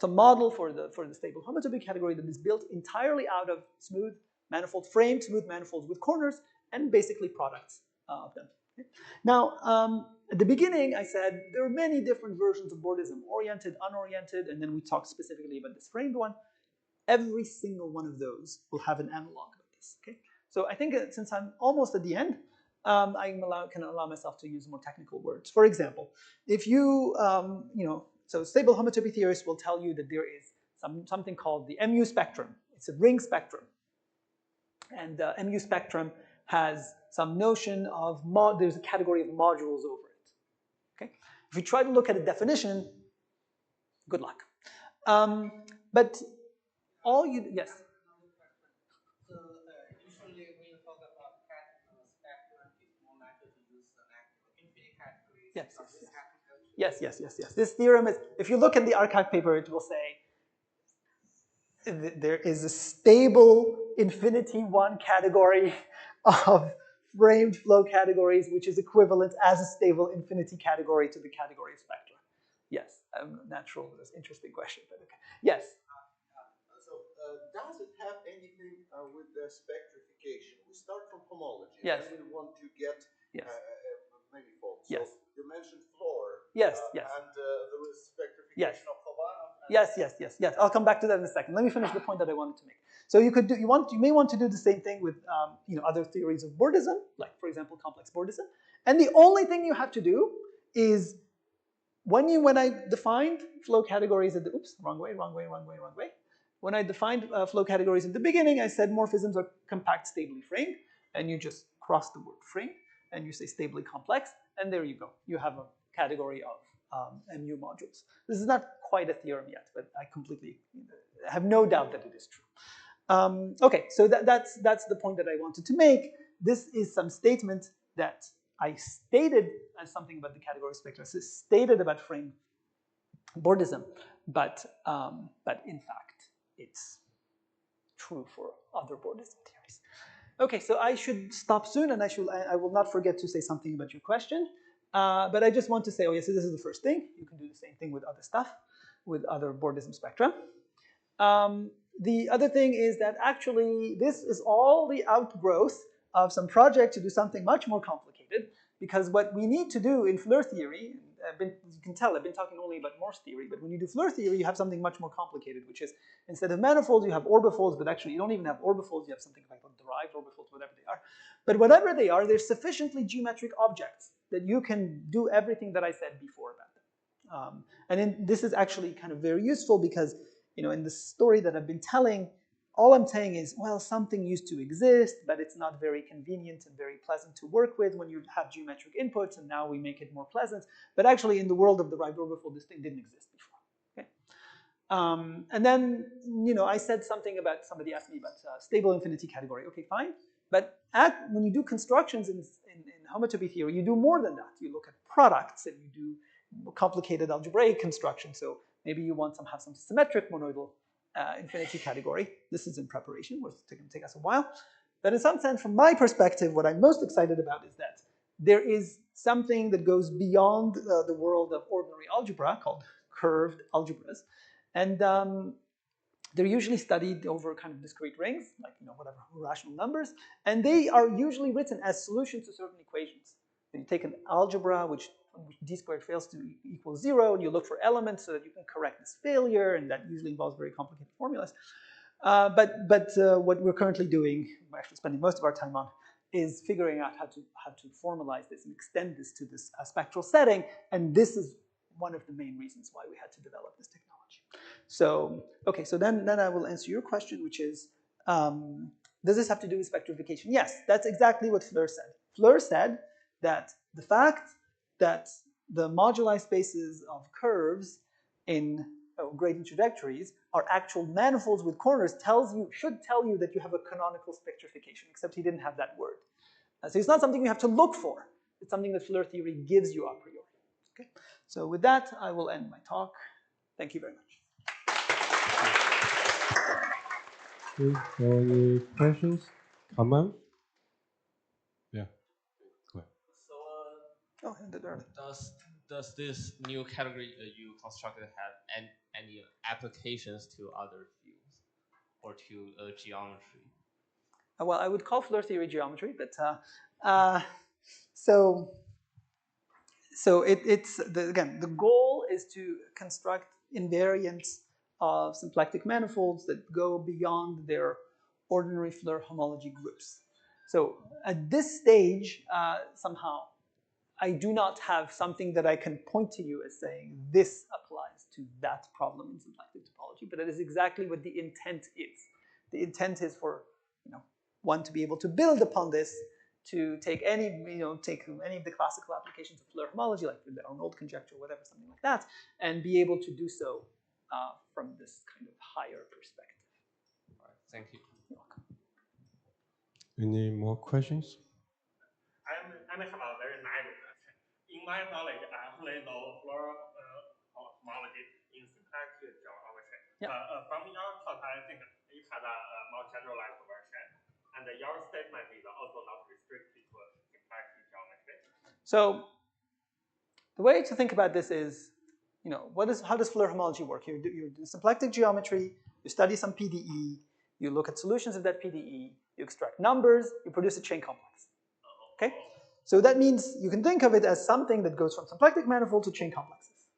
some model for the stable homotopy category that is built entirely out of smooth manifold framed smooth manifolds with corners and basically products of them. Okay. Now, at the beginning, I said there are many different versions of bordism, oriented, unoriented, and then we talked specifically about this framed one. Every single one of those will have an analog of this. Okay. So I think since I'm almost at the end, I can allow myself to use more technical words. For example, if you, so stable homotopy theorists will tell you that there is something called the MU spectrum. It's a ring spectrum. And the MU spectrum has some notion of, there's a category of modules over it. Okay? If you try to look at a definition, good luck. But all you, yes? So usually when you talk about spectrum, it's more likely to use an infinite category. Yes. This theorem is, if you look at the archive paper, it will say there is a stable infinity one category of framed flow categories, which is equivalent as a stable infinity category to the category of spectra. Yes, natural, that's an interesting question, but okay. Yes? Does it have anything with the spectrification? We start from homology, yes. And we want to get manifolds. Yes. So you mentioned Floer. Yes. And there is spectrification of Havana. Yes. I'll come back to that in a second. Let me finish the point that I wanted to make. So you may want to do the same thing with other theories of bordism, like for example complex bordism. And the only thing you have to do is when I defined flow categories at the wrong way. When I defined flow categories at the beginning, I said morphisms are compact, stably framed, and you just cross the word framed, and you say stably complex, and there you go. You have a category of MU modules. This is not quite a theorem yet, but I completely have no doubt that it is true. Okay, so that's the point that I wanted to make. This is some statement that I stated as something about the category of spectra. So it's stated about frame bordism, but in fact, it's true for other bordism theories. Okay, so I should stop soon, and I will not forget to say something about your question. But I just want to say, so this is the first thing. You can do the same thing with other stuff, with other bordism spectra. The other thing is that actually this is all the outgrowth of some project to do something much more complicated, because what we need to do in Floer theory, you can tell I've been talking only about Morse theory, but when you do Floer theory, you have something much more complicated, which is instead of manifolds, you have orbifolds, but actually you don't even have orbifolds, you have something like derived orbifolds, whatever they are. But whatever they are, they're sufficiently geometric objects that you can do everything that I said before about them. This is actually kind of very useful because, in the story that I've been telling, all I'm saying is, well, something used to exist, but it's not very convenient and very pleasant to work with when you have geometric inputs, and now we make it more pleasant. But actually, in the world of the Rye-Broberfold, this thing didn't exist before. Okay? And then, I said something about, somebody asked me about stable infinity category. Okay, fine. But when you do constructions in homotopy theory, you do more than that. You look at products and you do complicated algebraic construction. So maybe you want have some symmetric monoidal infinity category. This is in preparation. It's going to take us a while. But in some sense, from my perspective, what I'm most excited about is that there is something that goes beyond the world of ordinary algebra called curved algebras. And they're usually studied over kind of discrete rings, like whatever rational numbers, and they are usually written as solutions to certain equations. So you take an algebra which d squared fails to equal 0, and you look for elements so that you can correct this failure, and that usually involves very complicated formulas. But what we're currently doing, we're actually spending most of our time on, is figuring out how to formalize this and extend this to this spectral setting, and this is one of the main reasons why we had to develop this technology. So, okay, so then I will answer your question, which is, does this have to do with spectrification? Yes, that's exactly what Floer said. Floer said that the fact that the moduli spaces of curves in gradient trajectories are actual manifolds with corners should tell you that you have a canonical spectrification, except he didn't have that word. So it's not something you have to look for. It's something that Floer theory gives you a priori. Okay? So with that, I will end my talk. Thank you very much. Any questions? Comment? Yeah. Go ahead. So, does this new category you constructed have any applications to other fields or to geometry? Well, I would call Floer theory geometry, but so again, the goal is to construct invariants of symplectic manifolds that go beyond their ordinary Floer homology groups. So at this stage, somehow, I do not have something that I can point to you as saying this applies to that problem in symplectic topology, but that is exactly what the intent is. The intent is for one to be able to build upon this, to take any of the classical applications of Floer homology, like the Arnold conjecture, whatever, something like that, and be able to do so from this kind of higher perspective. All right, thank you. You're welcome. Any more questions? I may have a very naive question. In my knowledge, I only know Floer homology in symplectic geometry. Yeah. From your talk, I think it has a more generalized version, and your statement is also not restricted to symplectic geometry. So the way to think about this is, how does Floer homology work? You do symplectic geometry, you study some PDE, you look at solutions of that PDE, you extract numbers, you produce a chain complex. Okay? So that means you can think of it as something that goes from symplectic manifold to chain complexes.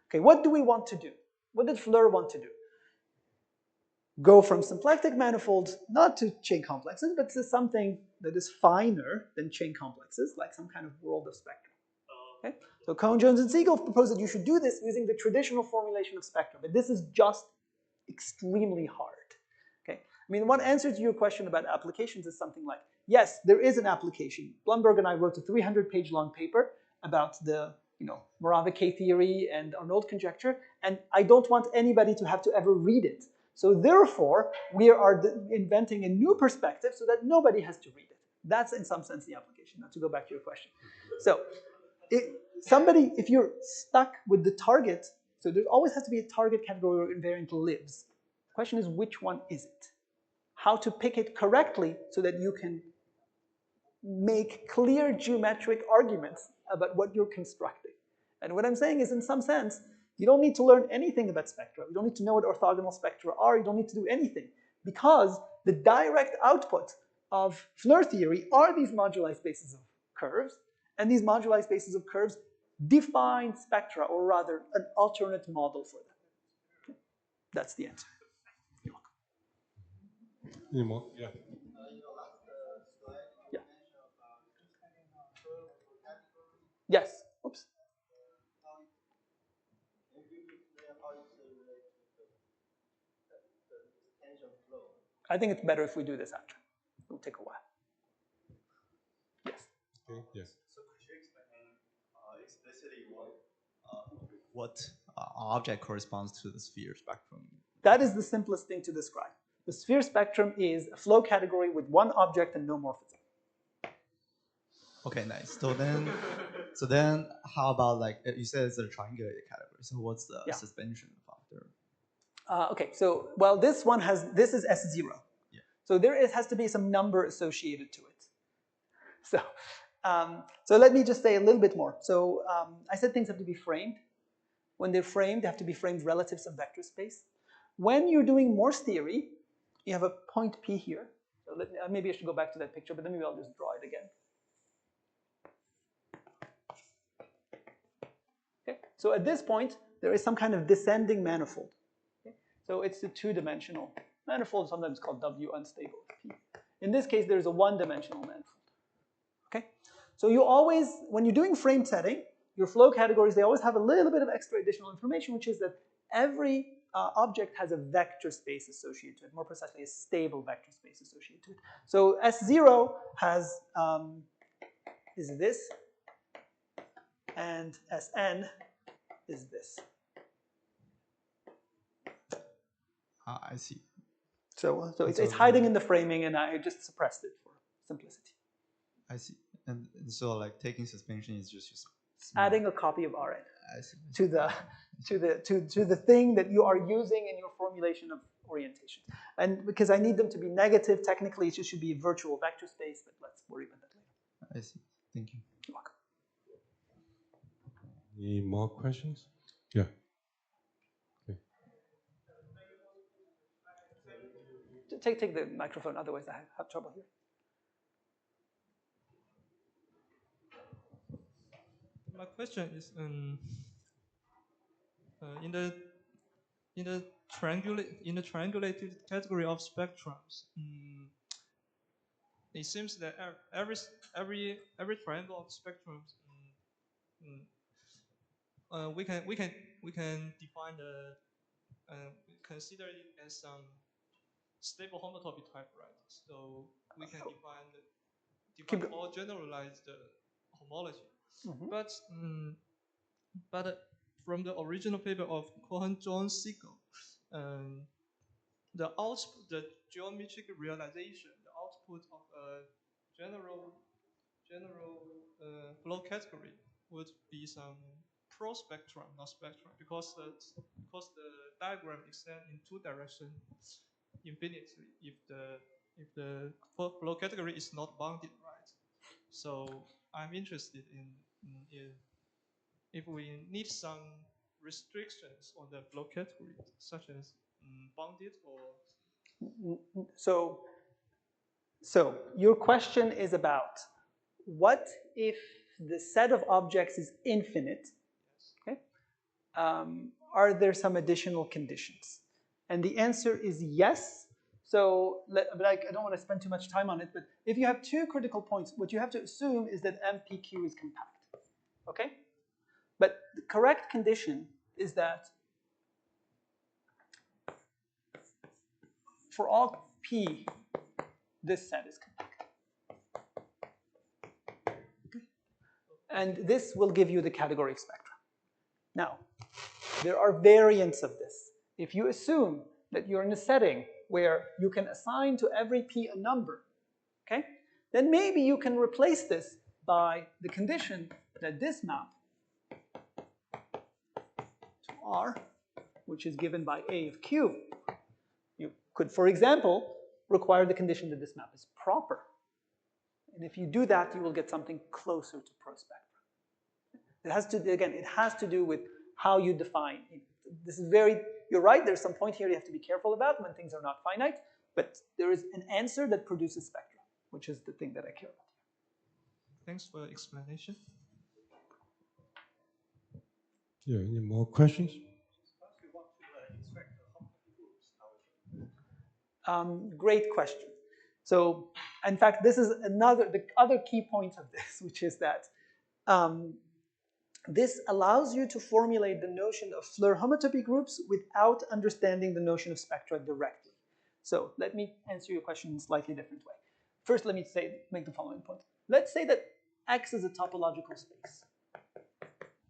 Okay, what do we want to do? What did Floer want to do? Go from symplectic manifolds not to chain complexes, but to something that is finer than chain complexes, like some kind of world of spectra. Okay? So Cohn, Jones, and Siegel proposed that you should do this using the traditional formulation of spectra, but this is just extremely hard. Okay? I mean, one answer to your question about applications is something like, yes, there is an application. Blumberg and I wrote a 300-page long paper about the Moravec K-theory and Arnold conjecture, and I don't want anybody to have to ever read it. So therefore, we are inventing a new perspective so that nobody has to read it. That's in some sense the application. Now to go back to your question. So if you're stuck with the target, so there always has to be a target category where invariant lives. The question is, which one is it? How to pick it correctly so that you can make clear geometric arguments about what you're constructing. And what I'm saying is, in some sense, you don't need to learn anything about spectra. You don't need to know what orthogonal spectra are. You don't need to do anything, because the direct output of Floer theory are these moduli spaces of curves, and these moduli spaces of curves define spectra, or rather, an alternate model for them. That's the answer. You're welcome. Any more? Yeah. Yeah. Yes. Oops. I think it's better if we do this after. It'll take a while. Yes. Okay. Yes. So could you explain explicitly what object corresponds to the sphere spectrum? That is the simplest thing to describe. The sphere spectrum is a flow category with one object and no morphism. Okay, nice. So then, how about like you said it's a triangulated category? So what's the suspension factor? Okay, so well, this is S0. Yeah. So there has to be some number associated to it. So let me just say a little bit more. So I said things have to be framed. When they're framed, they have to be framed relative some vector space. When you're doing Morse theory, you have a point P here. So maybe I should go back to that picture, but then maybe I'll just draw it again. Okay. So at this point, there is some kind of descending manifold. Okay. So it's a two-dimensional manifold, sometimes called W unstable P. In this case, there's a one-dimensional manifold. Okay. So you always, when you're doing frame setting, your flow categories, they always have a little bit of extra additional information, which is that every object has a vector space associated to it, more precisely a stable vector space associated to it. So S0 has, is this, and Sn is this. I see. So it's hiding in the framing, and I just suppressed it for simplicity. I see. And so like taking suspension is just adding a copy of Rn I see. to the thing that you are using in your formulation of orientation. And because I need them to be negative, technically it should be a virtual vector space, but let's worry about that later. I see. Thank you. You're welcome. Any more questions? Yeah. Okay. Take the microphone, otherwise I have trouble here. My question is, in the triangulated category of spectrums, it seems that every triangle of spectrums, we can define consider it as some stable homotopy type, right? So we can define or generalize the homology. Mm-hmm. But from the original paper of Cohen, Jones, Siegel, the geometric realization, the output of a general flow category would be some pro-spectrum, not spectrum, because the diagram extends in two directions infinitely if the flow category is not bounded, right? So I'm interested in if we need some restrictions on the flow category, such as bounded or. So your question is about what if the set of objects is infinite? Okay. Are there some additional conditions? And the answer is yes. So, but I don't want to spend too much time on it, but if you have two critical points, what you have to assume is that MPQ is compact. Okay? But the correct condition is that for all P, this set is compact. Okay. And this will give you the categoric spectrum. Now, there are variants of this. If you assume that you're in a setting where you can assign to every P a number, okay, then maybe you can replace this by the condition that this map to R, which is given by A of Q, you could, for example, require the condition that this map is proper. And if you do that, you will get something closer to prospectrum. It has to, again, it has to do with how you define. This is very, you're right, there's some point here you have to be careful about when things are not finite, but there is an answer that produces spectrum, which is the thing that I care about. Thanks for your explanation. Yeah, any more questions? Great question. So, in fact, this is the other key point of this, which is that this allows you to formulate the notion of Floer homotopy groups without understanding the notion of spectra directly. So let me answer your question in a slightly different way. First, let me make the following point. Let's say that X is a topological space.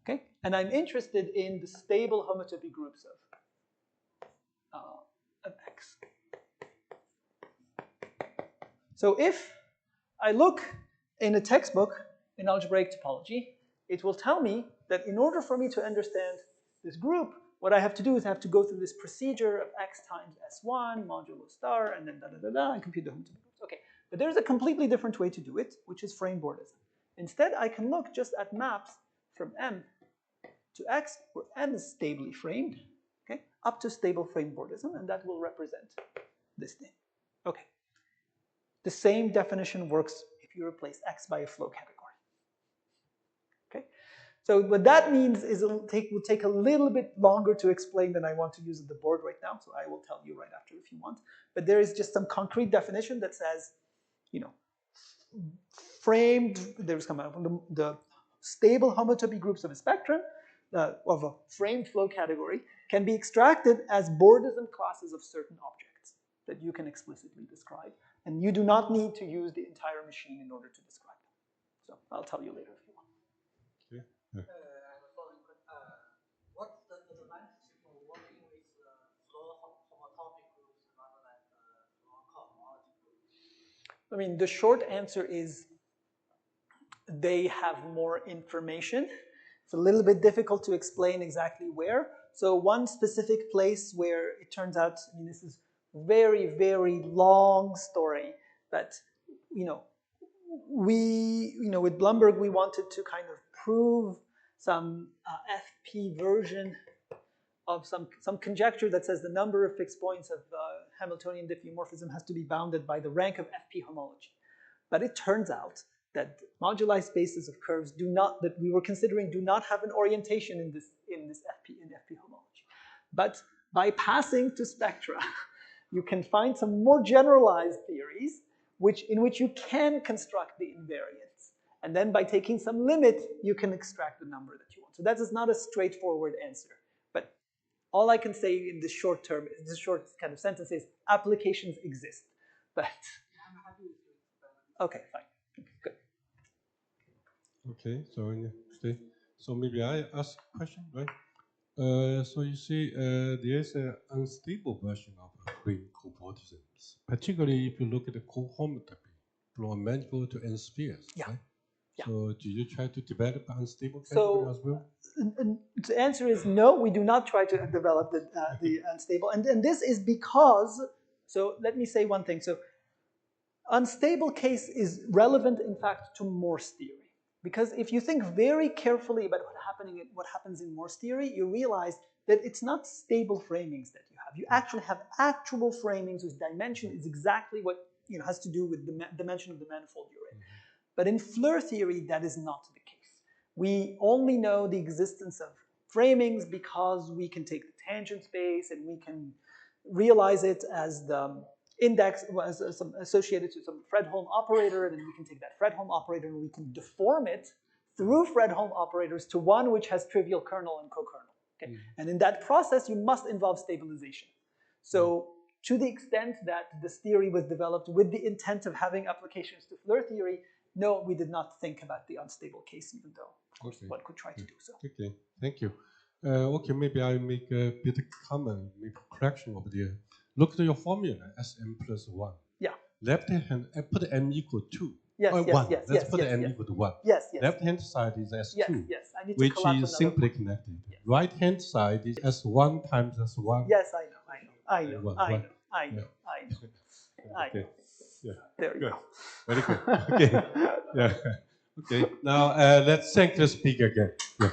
Okay, and I'm interested in the stable homotopy groups of X. So if I look in a textbook in algebraic topology, it will tell me that in order for me to understand this group, what I have to do is I have to go through this procedure of X times S1 modulo star and then da-da-da-da and compute the homotopy groups. Okay, but there's a completely different way to do it, which is frame bordism. Instead, I can look just at maps from M to X, where M is stably framed, okay, up to stable frame bordism, and that will represent this thing. Okay. The same definition works if you replace X by a flow category. Okay. So what that means is it will take a little bit longer to explain than I want to use at the board right now. So I will tell you right after if you want. But there is just some concrete definition that says, you know, framed. There's come out from the stable homotopy groups of a spectrum of a framed flow category can be extracted as bordism classes of certain objects that you can explicitly describe. And you do not need to use the entire machine in order to describe them. So I'll tell you later if you want. Okay. I have a following question. What's the advantage of working with Floer homotopy groups rather than Floer cohomology groups? I mean, the short answer is they have more information. It's a little bit difficult to explain exactly where. So one specific place where it turns out, I mean, this is very, very long story, but, you know, with Blumberg, we wanted to kind of prove some FP version of some conjecture that says the number of fixed points of Hamiltonian diffeomorphism has to be bounded by the rank of FP homology. But it turns out that moduli spaces of curves that we were considering do not have an orientation in FP homology. But by passing to spectra, you can find some more generalized theories in which you can construct the invariants. And then by taking some limit, you can extract the number that you want. So that is not a straightforward answer. But all I can say in the short term, in this short kind of sentence is applications exist. But I'm happy with you. Okay, fine. Good. Okay, so maybe I ask a question, right? So you see, there's an unstable version of frame cobordisms, particularly if you look at the co-homotopy from a manifold to n spheres. Yeah. Right? Yeah. So do you try to develop an unstable category as well? The answer is no, we do not try to develop the unstable. And this is because, so let me say one thing. So unstable case is relevant, in fact, to Morse theory. Because if you think very carefully about what happens in Morse theory, you realize that it's not stable framings that you have. You actually have actual framings whose dimension is exactly what has to do with the dimension of the manifold you're in. But in Floer theory, that is not the case. We only know the existence of framings because we can take the tangent space and we can realize it as the index was associated to some Fredholm operator, and then we can take that Fredholm operator and we can deform it through Fredholm operators to one which has trivial kernel and co-kernel. Okay? And in that process, you must involve stabilization. So to the extent that this theory was developed with the intent of having applications to Floer theory, no, we did not think about the unstable case, even though one could try to do so. Okay, thank you. Okay, maybe I make a bit of comment, maybe correction over there. Look at your formula, Sm plus 1. Yeah. Left hand, put n equal 2. Yes, or yes, 1. yes, Let's yes, put yes, n yes. equal to 1. Yes, yes. Left hand side is S2, yes, yes. I need to which collapse is simply point. connected. Yes. Right hand side is S1 times S1. Yes, I know. I know. Okay. Yeah. There you Good. go. Very good. Okay. Yeah. Okay. Now let's thank the speaker again. Yeah.